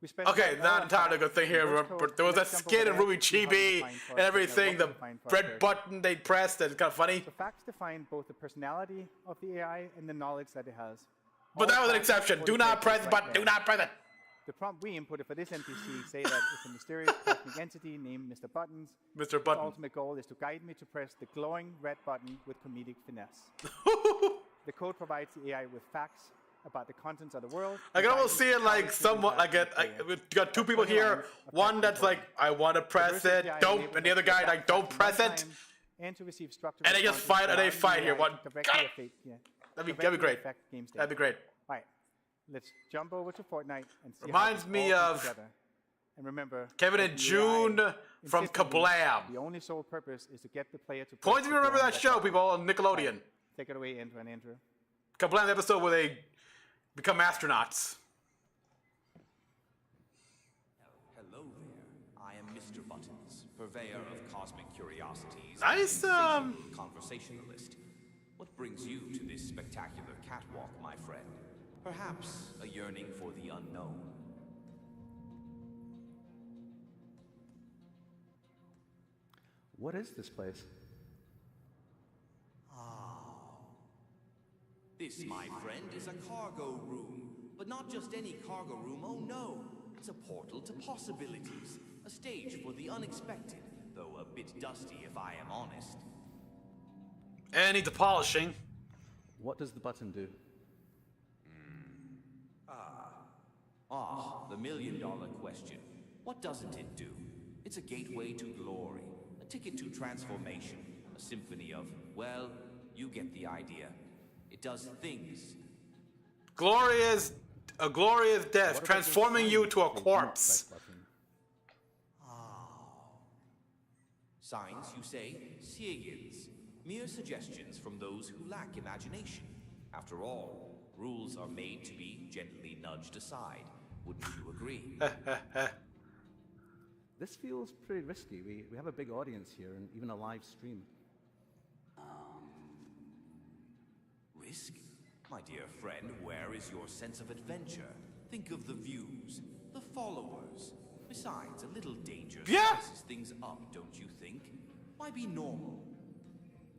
We Okay, not entirely a good thing here, but there was that skin and Ruby Chibi and everything, the red button they pressed, that's kind of funny. The facts define both the personality of the AI and the knowledge that it has. But that was an exception. Do not press the button. Do not press it. The prompt we inputted for this NPC say that it's a mysterious cosmic entity named Mr. Buttons. Mr. Button. Its ultimate goal is to guide me to press the glowing red button with comedic finesse. The code provides the AI with facts about the contents of the world. I can almost see it like somewhat like you got two people here. One that's like, I want to press it, don't, and the other guy like, don't press it. And to receive structured And they just fight, and they fight here. One, That'd that'd be great. That'd be great. All right, let's jump over to Fortnite and see Reminds how me all comes of together. And remember, Kevin and June from Kablam. The only sole purpose is to get the player to. Point if you remember that show, people, on Nickelodeon. Right. Take it away, Andrew and Andrew. Kablam episode where they become astronauts. Hello there. I am Mr. Buttons, purveyor of cosmic curiosities. Nice, and conversationalist. What brings you to this spectacular catwalk, my friend? Perhaps a yearning for the unknown. What is this place? This, my friend, is a cargo room. But not just any cargo room, oh no. It's a portal to possibilities. A stage for the unexpected, though a bit dusty if I am honest. And needs a polishing. What does the button do? The million-dollar question. What doesn't it do? It's a gateway to glory, a ticket to transformation, a symphony of, well, you get the idea. It does things. Glorious death, transforming you to a corpse. Signs, you say? Signs. Mere suggestions from those who lack imagination. After all, rules are made to be gently nudged aside. Wouldn't you agree? This feels pretty risky. We have a big audience here and even a live stream. Risk? My dear friend, where is your sense of adventure? Think of the views, the followers. Besides, a little danger spices things up, don't you think? Why be normal?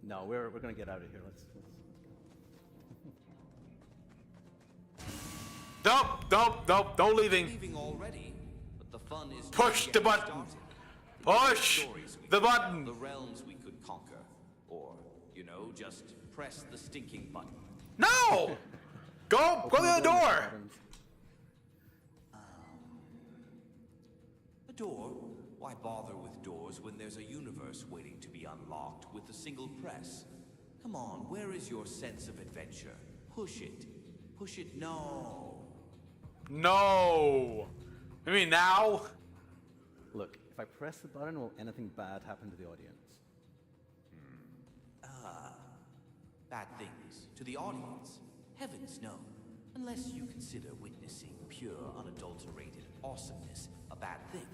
No, we're gonna get out of here. Let's Don't leaving. Leaving already, but the fun is Push the button. Push the button. The realms we could conquer, or just press the stinking button. No! Go to the door. A door? Why bother with doors when there's a universe waiting to be unlocked with a single press? Come on, where is your sense of adventure? Push it. Push it. No. No. You mean now? Look, if I press the button, will anything bad happen to the audience? Bad things to the audience? Heavens no. Unless you consider witnessing pure, unadulterated awesomeness a bad thing.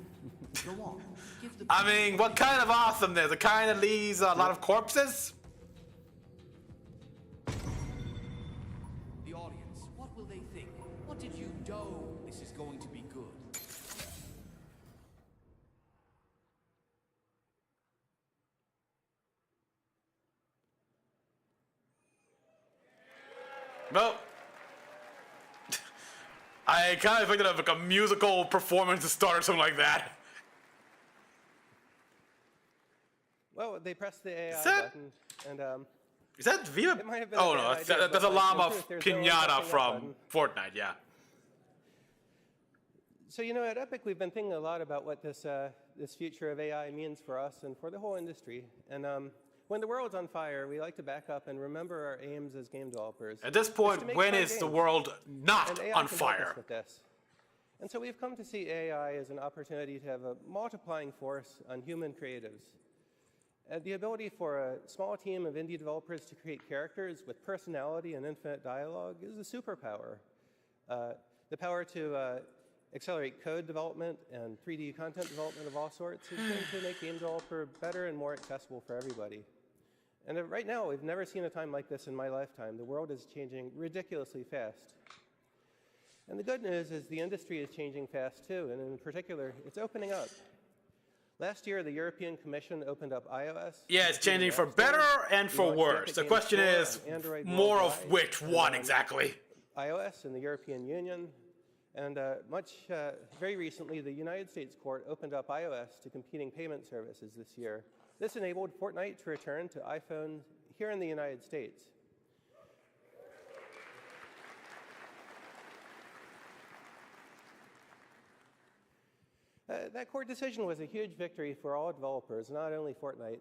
Go on. Give the I mean, what kind of awesomeness? The kind that leaves a lot of corpses? The audience, what will they think? What did you do? This is going to be good. Well, I kind of expected like a musical performance to start or something like that. Well, they pressed the AI button, and is that Viva? It might have been Oh a no, bad idea, that's a but, llama there's no pinata pressing that from button. Fortnite, yeah. So at Epic, we've been thinking a lot about what this future of AI means for us and for the whole industry. And when the world's on fire, we like to back up and remember our aims as game developers. At this point, when is the world not and AI on can help us fire? with this. And so we've come to see AI as an opportunity to have a multiplying force on human creatives. And the ability for a small team of indie developers to create characters with personality and infinite dialogue is a superpower. The power to accelerate code development and 3D content development of all sorts is going to make game developer better and more accessible for everybody. And right now, we've never seen a time like this in my lifetime. The world is changing ridiculously fast. And the good news is the industry is changing fast too, and in particular, it's opening up. Last year, the European Commission opened up iOS. Yeah, it's changing for better and for worse. The question is, more of which one exactly? iOS in the European Union. And very recently, the United States court opened up iOS to competing payment services this year. This enabled Fortnite to return to iPhone here in the United States. that court decision was a huge victory for all developers, not only Fortnite.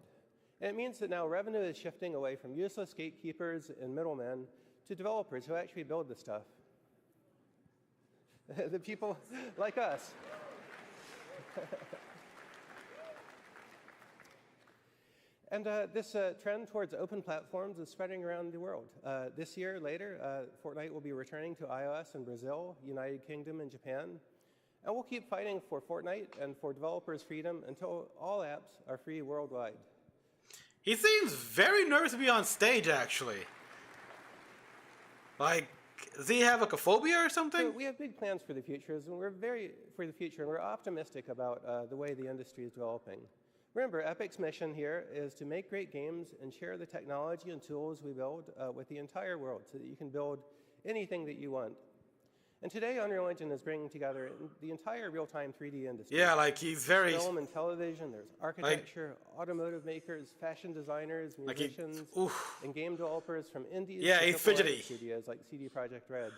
And it means that now revenue is shifting away from useless gatekeepers and middlemen to developers who actually build the stuff. The people like us. And this trend towards open platforms is spreading around the world. This year, later, Fortnite will be returning to iOS in Brazil, United Kingdom, and Japan. And we'll keep fighting for Fortnite and for developers' freedom until all apps are free worldwide. He seems very nervous to be on stage, actually. Like, does he have like a phobia or something? So we have big plans for the future, and we're optimistic about the way the industry is developing. Remember, Epic's mission here is to make great games and share the technology and tools we build with the entire world so that you can build anything that you want. And today, Unreal Engine is bringing together the entire real-time 3D industry. Yeah, like he's very... There's film and television, there's architecture, automotive makers, fashion designers, musicians, and game developers from indies to he's fidgety. studios like CD Projekt Red.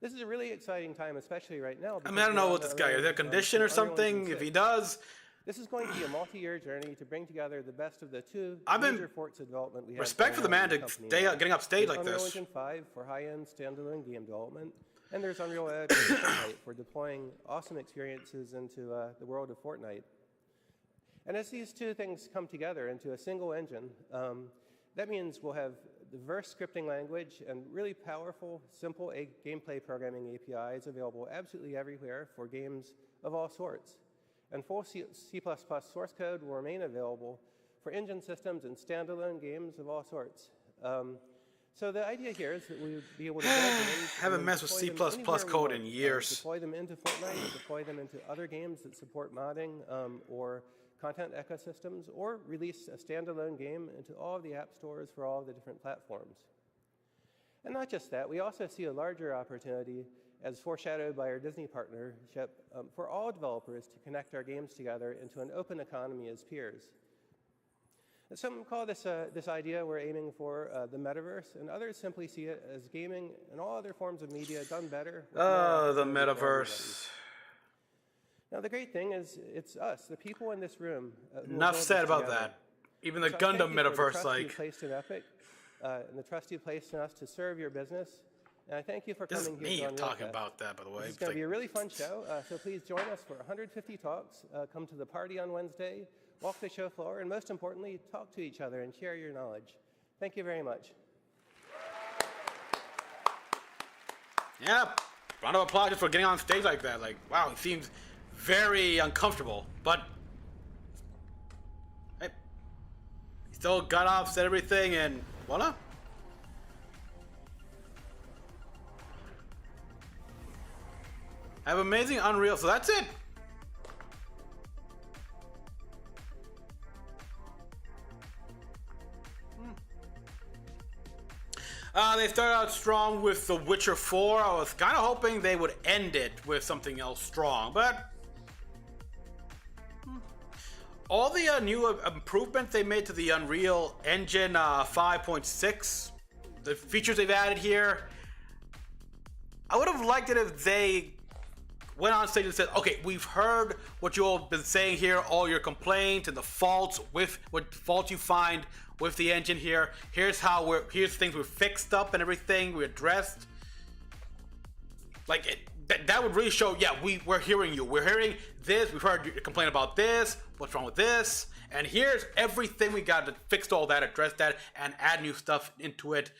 This is a really exciting time, especially right now. I mean, I don't know what this guy is. Is there a condition or something? If he does... This is going to be a multi-year journey to bring together the best of the two major forts of development we have. Respect for the man to stay getting up stage like Unreal this. Engine 5 for high-end standalone game development, and there's Unreal Engine Fortnite for deploying awesome experiences into the world of Fortnite. And as these two things come together into a single engine, that means we'll have diverse scripting language and really powerful, simple gameplay programming APIs available absolutely everywhere for games of all sorts. And full C++ source code will remain available for engine systems and standalone games of all sorts. So the idea here is that we would be able to build games. Haven't messed with C++ code in years. Deploy them into Fortnite, deploy them into other games that support modding or content ecosystems, or release a standalone game into all of the app stores for all of the different platforms. And not just that, we also see a larger opportunity, as foreshadowed by our Disney partnership, for all developers to connect our games together into an open economy as peers. And some call this idea we're aiming for the metaverse, and others simply see it as gaming and all other forms of media done better. Oh, the metaverse. Now, the great thing is, it's us, the people in this room. Enough said about that. Even the Gundam metaverse, like. The trust you placed in Epic, and the trust you placed in us to serve your business. And I thank you for This coming is here. me talking about that, by the way. It's going to be a really fun show, so please join us for 150 talks. Come to the party on Wednesday, walk the show floor, and most importantly, talk to each other and share your knowledge. Thank you very much. Yeah, round of applause just for getting on stage like that. Like, wow, he seems very uncomfortable, but hey, he still got off, said everything, and voila. I have amazing Unreal, so that's it. They started out strong with The Witcher 4. I was kind of hoping they would end it with something else strong, but all the new improvements they made to the Unreal Engine 5.6, the features they've added here, I would have liked it if they went on stage and said, okay, we've heard what you all have been saying here, all your complaints and the faults with what faults you find with the engine here. Here's things we fixed up and everything we addressed. Like that would really show, yeah, we're hearing you. We're hearing this. We've heard you complain about this. What's wrong with this? And here's everything we got to fix all that, address that, and add new stuff into it.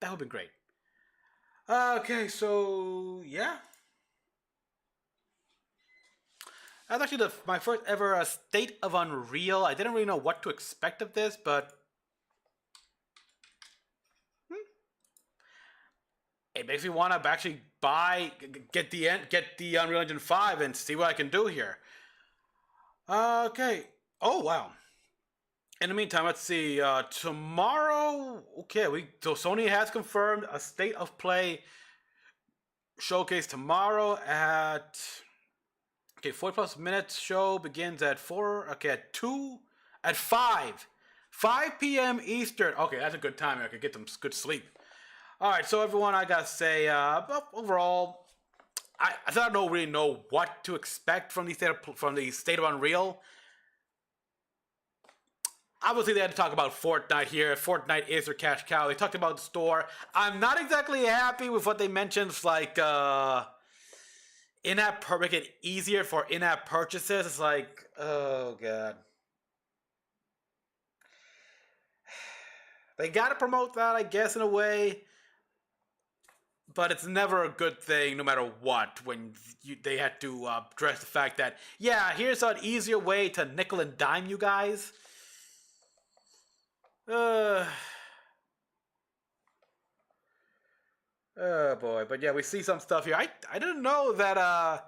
That would be great. Okay, so yeah. That's actually my first ever State of Unreal. I didn't really know what to expect of this, but it makes me want to actually get the Unreal Engine 5 and see what I can do here. Okay. Oh wow. In the meantime, let's see. Tomorrow, okay, so Sony has confirmed a State of Play showcase tomorrow at. Okay, 40+ minutes show begins at 4. Okay, at 5 p.m. Eastern. Okay, that's a good time. I could get some good sleep. All right, so everyone, I gotta say, overall, I don't really know what to expect from the state of Unreal. Obviously, they had to talk about Fortnite here. Fortnite is their cash cow. They talked about the store. I'm not exactly happy with what they mentioned, like make it easier for in-app purchases. It's like, oh god. They gotta promote that, I guess, in a way. But it's never a good thing, no matter what, when they had to address the fact that, yeah, here's an easier way to nickel and dime you guys. Oh boy, but yeah, we see some stuff here. I didn't know that I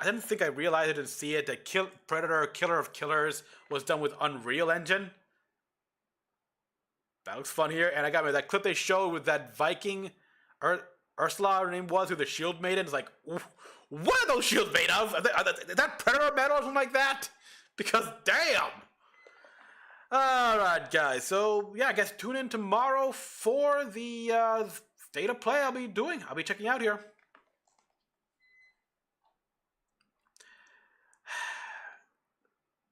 didn't think I realized it and see it that Predator Killer of Killers was done with Unreal Engine. That looks fun here, and I got me that clip they showed with that Viking Ursula, her name was, who the shield maiden. It's like, what are those shields made of? Is that Predator metal or something like that? Because damn. Alright, guys, so yeah, I guess tune in tomorrow for the state of play I'll be checking out here.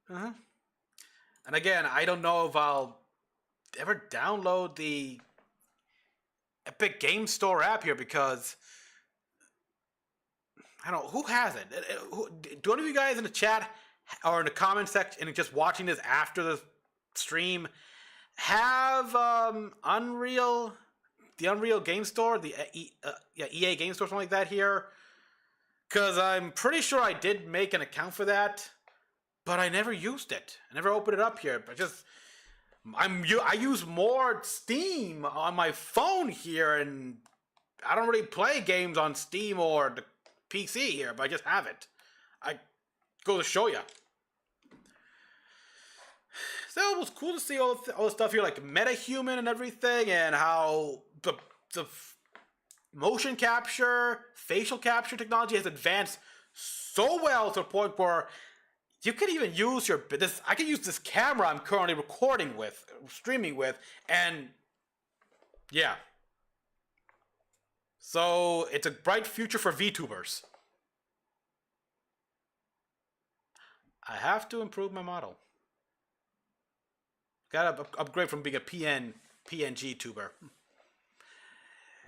And again, I don't know if I'll ever download the Epic Game Store app here because I don't know who has it. Do any of you guys in the chat or in the comment section and just watching this after the stream have the Unreal Game Store, the EA Game Store, something like that here? Because I'm pretty sure I did make an account for that, but I never used it. I never opened it up here. But I use more Steam on my phone here, and I don't really play games on Steam or the PC here, but I just have it. I go to show you. So it was cool to see all the stuff here, like Meta-Human and everything, and how the motion capture, facial capture technology has advanced so well to the point where you can even use I can use this camera I'm currently streaming with, and yeah. So it's a bright future for VTubers. I have to improve my model. Gotta upgrade from being a PNG tuber.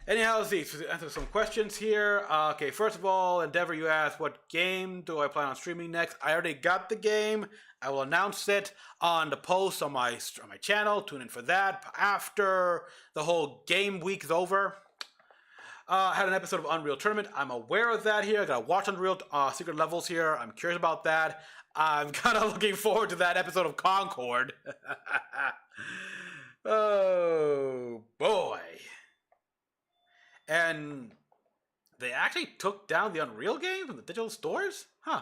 Anyhow, let's see. Answer some questions here. Okay, first of all, Endeavor, you asked, what game do I plan on streaming next? I already got the game. I will announce it on the post on my channel. Tune in for that after the whole game week's over. Had an episode of Unreal Tournament. I'm aware of that here. I gotta watch Unreal Secret Levels here. I'm curious about that. I'm kind of looking forward to that episode of Concord. Oh boy. And they actually took down the Unreal game from the digital stores? Huh.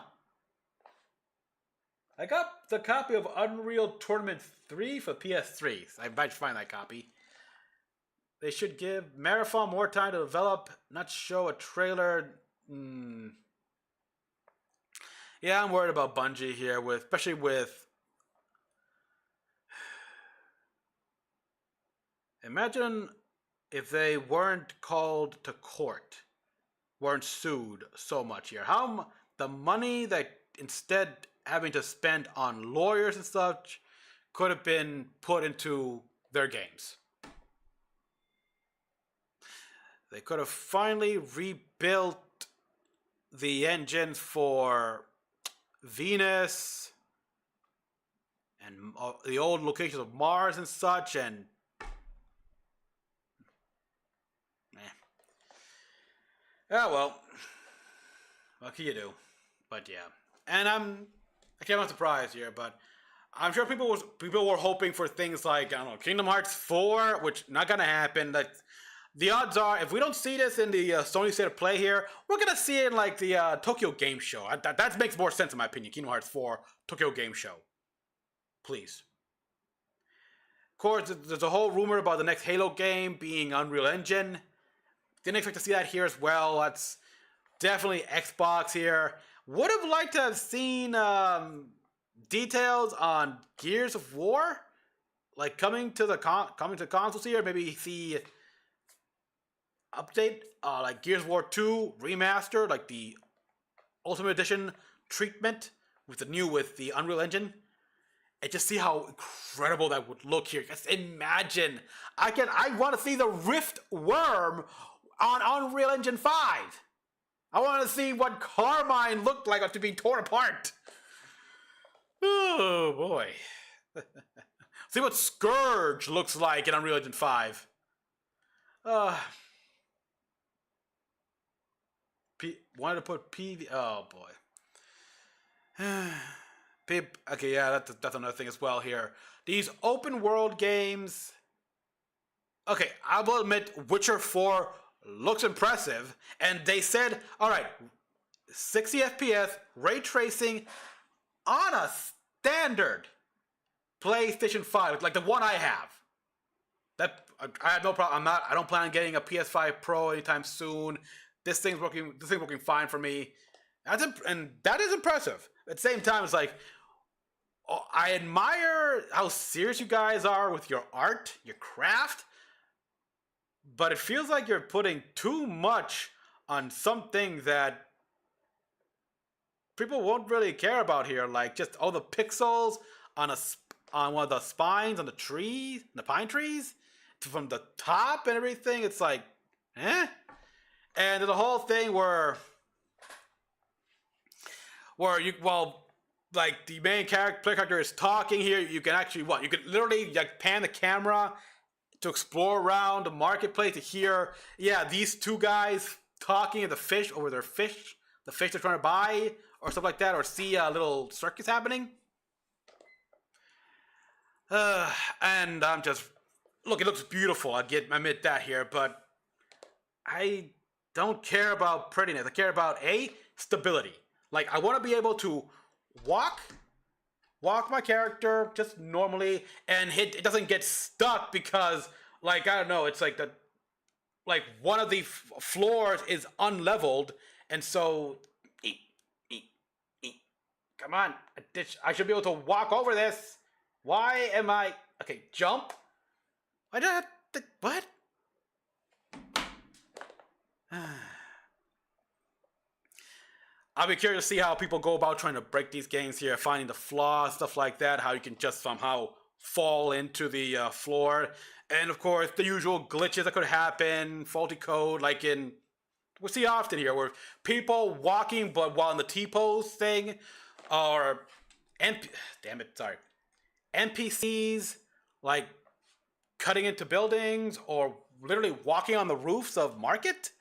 I got the copy of Unreal Tournament 3 for PS3. I might find that copy. They should give Marathon more time to develop, not show a trailer. Yeah, I'm worried about Bungie here, especially with... Imagine if they weren't called to court, weren't sued so much here. How the money that instead having to spend on lawyers and such could have been put into their games. They could have finally rebuilt the engines for Venus and the old locations of Mars and such, and yeah, well, what can you do? But yeah, and I'm not surprised here, but I'm sure people were hoping for things like, I don't know, Kingdom Hearts 4, which not gonna happen. Like, the odds are, if we don't see this in the Sony State of Play here, we're gonna see it in like the Tokyo Game Show. That makes more sense in my opinion. Kingdom Hearts 4 Tokyo Game Show, please. Of course, there's a whole rumor about the next Halo game being Unreal Engine. Didn't expect to see that here as well. That's definitely Xbox here. Would have liked to have seen details on Gears of War, like coming to consoles here. Maybe see update, like Gears of War 2 remastered, like the Ultimate Edition treatment with the Unreal Engine, and just see how incredible that would look here. Just imagine. I want to see the Rift Worm on Unreal Engine 5. I want to see what Carmine looked like after being torn apart. Oh boy. See what Scourge looks like in Unreal Engine 5. Wanted to put P. Oh boy. Okay, yeah, that's another thing as well here. These open world games. Okay, I will admit, Witcher 4 looks impressive, and they said, all right, 60 FPS, ray tracing on a standard PlayStation 5, like the one I have. That I have no problem. I don't plan on getting a PS5 Pro anytime soon. This thing's working fine for me. And that is impressive. At the same time, it's like, I admire how serious you guys are with your art, your craft, but it feels like you're putting too much on something that people won't really care about here, like just all the pixels on one of the spines on the trees, the pine trees, from the top and everything. It's like, eh? And the whole thing where like the main player character is talking here, you can actually you could literally like pan the camera to explore around the marketplace to hear, these two guys talking at the fish over the fish they're trying to buy or stuff like that, or see a little circus happening. And I'm just, look, it looks beautiful. I admit that here, but I don't care about prettiness. I care about stability. Like, I want to be able to walk my character just normally, and it doesn't get stuck because, like, I don't know, it's like one of the floors is unleveled, and so come on, I should be able to walk over this. Why am I okay? Jump. What? I'll be curious to see how people go about trying to break these games here, finding the flaws, stuff like that, how you can just somehow fall into the floor. And of course, the usual glitches that could happen, faulty code, like we see often here, where people walking but while in the T-pose thing, or NPCs, like cutting into buildings, or literally walking on the roofs of market.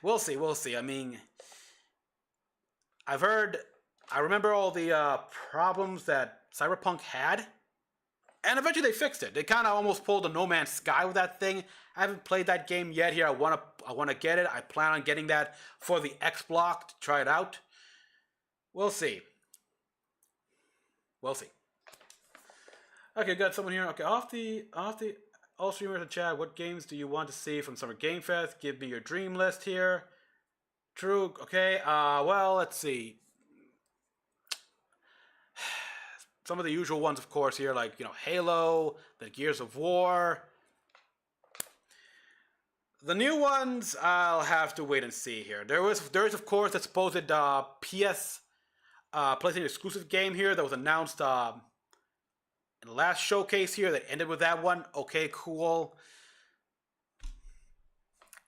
We'll see. I mean, I remember all the problems that Cyberpunk had, and eventually they fixed it. They kind of almost pulled a No Man's Sky with that thing. I haven't played that game yet here. I want to get it. I plan on getting that for the X Block to try it out. We'll see. Okay, got someone here. Okay, off the all streamers in chat, what games do you want to see from Summer Game Fest? Give me your dream list here. True. Okay. Well, let's see. Some of the usual ones, of course, here, like, Halo, the Gears of War. The new ones, I'll have to wait and see here. There's of course the supposed PlayStation exclusive game here that was announced in the last showcase here that ended with that one. Okay, cool.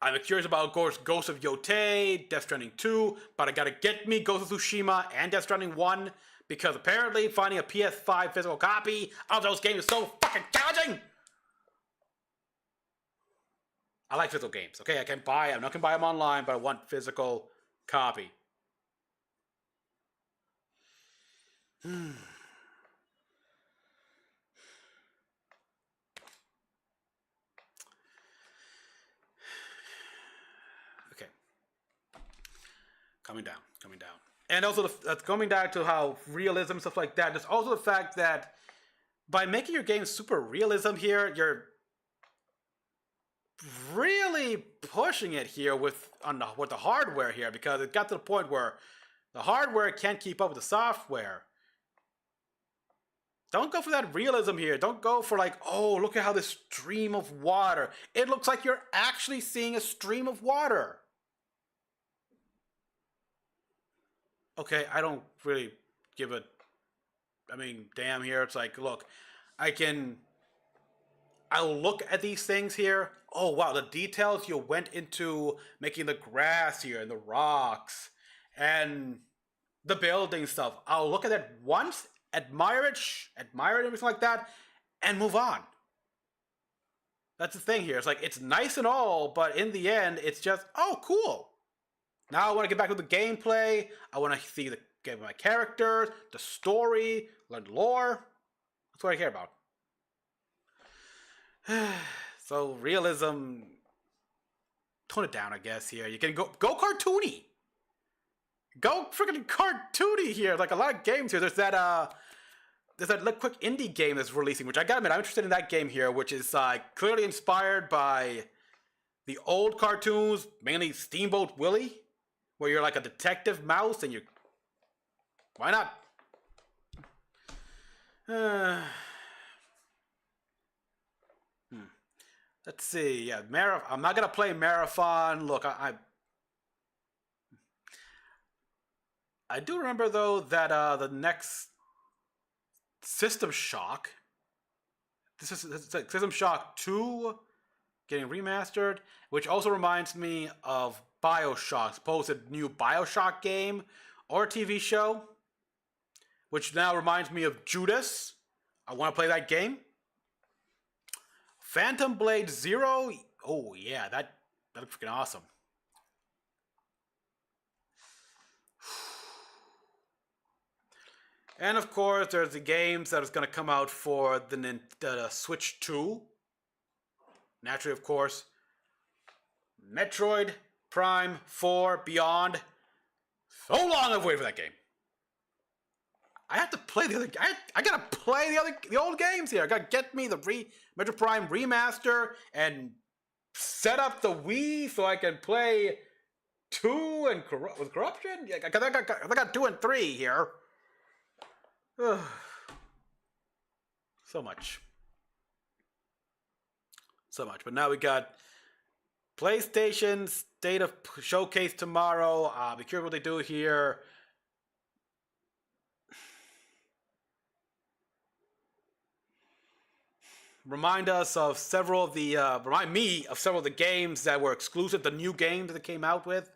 I'm curious about, of course, Ghost of Yotei, Death Stranding 2, but I gotta get me Ghost of Tsushima and Death Stranding 1, because apparently finding a PS5 physical copy of those games is so fucking challenging! I like physical games, okay? I'm not gonna buy them online, but I want physical copy. Okay. Coming down. And also, coming down to how realism, stuff like that, there's also the fact that by making your game super realism here, you're really pushing it here with the hardware here, because it got to the point where the hardware can't keep up with the software. Don't go for that realism here. Don't go for like, oh, look at how this stream of water. It looks like you're actually seeing a stream of water. Okay, I don't really give a, I mean, damn here. It's like, look, I'll look at these things here. Oh, wow, the details you went into making the grass here and the rocks and the building stuff. I'll look at it once, admire it, everything like that, and move on. That's the thing here. It's like, it's nice and all, but in the end, it's just, oh, cool. Now I want to get back to the gameplay. I want to see the game of my characters, the story, learn lore. That's what I care about. So realism, tone it down, I guess. Here you can go cartoony. Go freaking cartoony here. Like a lot of games here. There's that quick indie game that's releasing, which I gotta admit I'm interested in that game here, which is clearly inspired by the old cartoons, mainly Steamboat Willie, where you're like a detective mouse and why not? Let's see. Yeah, I'm not gonna play Marathon. Look, I do remember though that the next System Shock, System Shock 2 getting remastered, which also reminds me of BioShock, supposed new BioShock game or TV show, which now reminds me of Judas. I want to play that game. Phantom Blade Zero. Oh yeah, that looks freaking awesome. And of course, there's the games that is going to come out for the Switch 2. Naturally, of course, Metroid Prime 4 Beyond. So long I've waited for that game. I have to play the other. I gotta play the old games here. I gotta get me the Metroid Prime remaster and set up the Wii so I can play 2 and with Corruption. Yeah, I got 2 and 3 here. So much. But now we got PlayStation State of Showcase tomorrow. Be curious what they do here. Remind me of several of the games that were exclusive, the new games that they came out with.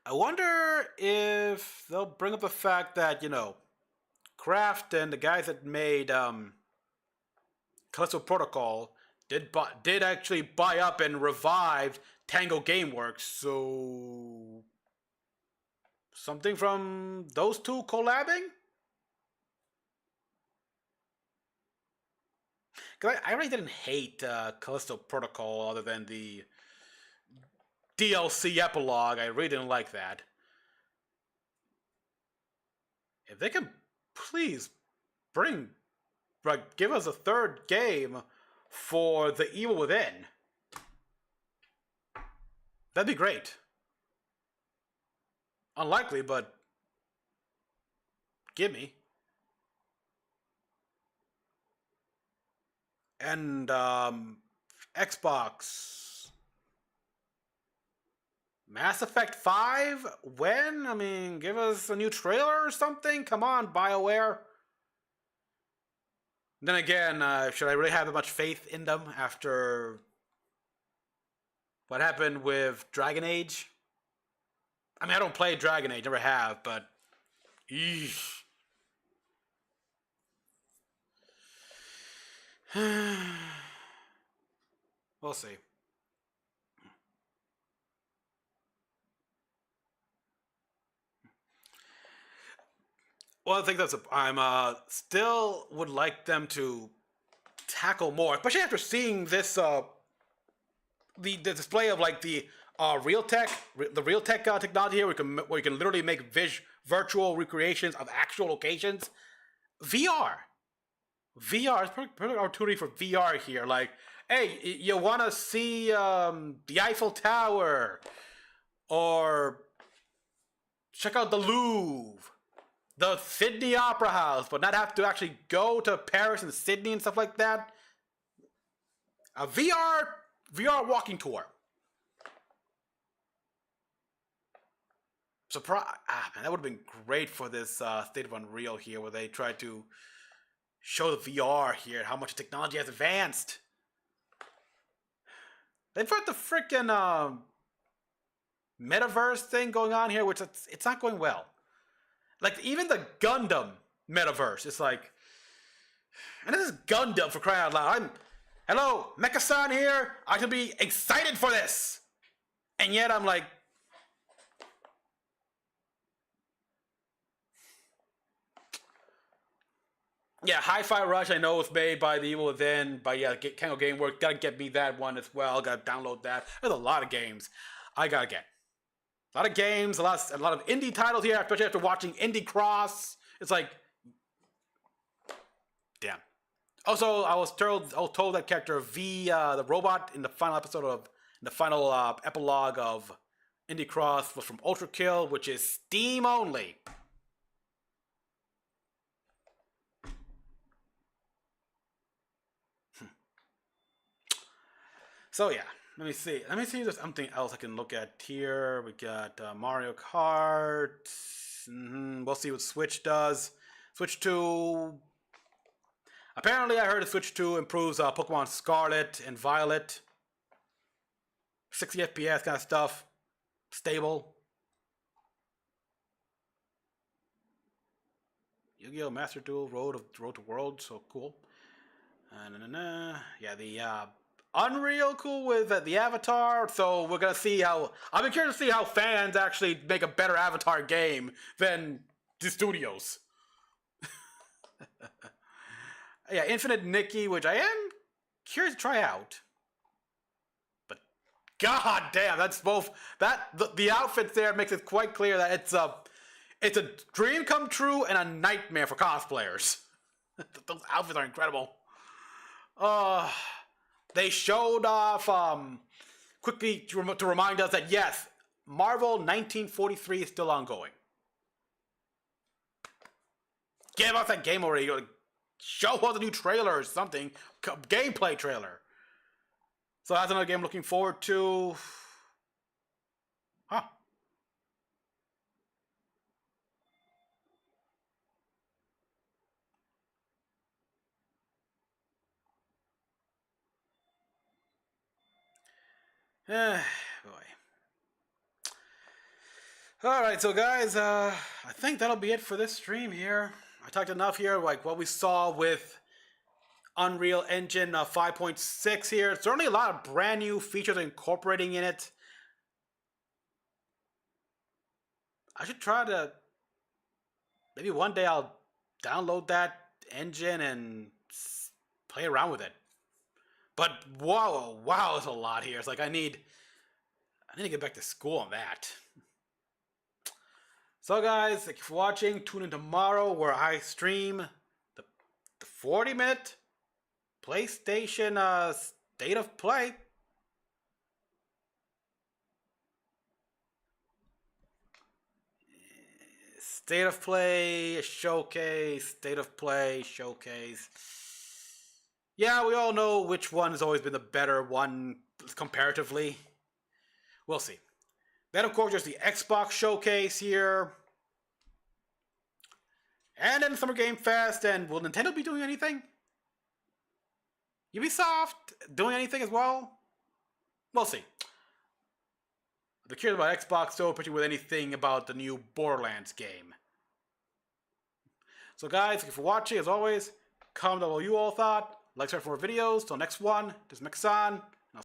I wonder if they'll bring up the fact that, Kraft and the guys that made Callisto Protocol did actually buy up and revive Tango Gameworks, so something from those two collabing? Because I really didn't hate Callisto Protocol other than the DLC epilogue. I really didn't like that. If they can please give us a third game for The Evil Within, that'd be great. Unlikely, but give me. And Xbox. Mass Effect 5? When? I mean, give us a new trailer or something? Come on, BioWare. Then again, should I really have that much faith in them after what happened with Dragon Age? I mean, I don't play Dragon Age, never have, but eesh. We'll see. Well, I think I'm still would like them to tackle more, especially after seeing this the display of like the real tech technology here, where you can literally make virtual recreations of actual locations. VR is perfect opportunity for VR here. Like, hey, you want to see the Eiffel Tower? or check out the Louvre, the Sydney Opera House, but not have to actually go to Paris and Sydney and stuff like that. A VR walking tour. Man, that would have been great for this State of Unreal here, where they tried to show the VR here and how much technology has advanced. They've got the freaking metaverse thing going on here, which it's not going well. Like, even the Gundam metaverse, it's like, and this is Gundam, for crying out loud. Hello, Mecha-san here. I should be excited for this. And yet I'm like, yeah, Hi-Fi Rush, I know it's made by The Evil Within, but yeah, Kango Gameworks, gotta get me that one as well, gotta download that. There's a lot of games I gotta get. A lot of games, a lot of indie titles here, especially after watching Indie Cross. It's like, damn. Also, I was told that character V, the robot, in the final epilogue of Indie Cross was from Ultra Kill, which is Steam only. So yeah, let me see if there's something else I can look at here. We got Mario Kart. We'll see what Switch does. Switch 2. Apparently, I heard the Switch 2 improves Pokemon Scarlet and Violet. 60 FPS kind of stuff. Stable. Yu-Gi-Oh! Master Duel Road to World, so cool. Yeah, the Unreal, cool with the Avatar. So we're gonna see how. I'm curious to see how fans actually make a better Avatar game than the studios. Yeah, Infinite Nikki, which I am curious to try out. But god damn, that's both the outfits there makes it quite clear that it's a dream come true and a nightmare for cosplayers. Those outfits are incredible. They showed off quickly to remind us that yes, Marvel 1943 is still ongoing. Give us that game already. Show us a new trailer or something. Gameplay trailer. So that's another game I'm looking forward to. Huh. Boy. Alright, so guys, I think that'll be it for this stream here. I talked enough here, like what we saw with Unreal Engine 5.6 here. Certainly a lot of brand new features incorporating in it. I should try to, maybe one day I'll download that engine and play around with it. But wow, there's a lot here. It's like I need to get back to school on that. So guys, thank you for watching. Tune in tomorrow where I stream the 40-minute PlayStation State of Play. State of Play showcase, State of Play showcase. Yeah, we all know which one has always been the better one comparatively. We'll see. Then, of course, there's the Xbox showcase here. And then Summer Game Fest. And will Nintendo be doing anything? Ubisoft doing anything as well? We'll see. I'm curious about Xbox, so particularly with anything about the new Borderlands game. So guys, thank you for watching. As always, comment down below what you all thought. Like, subscribe for more videos. Till next one, this is Mecha-san.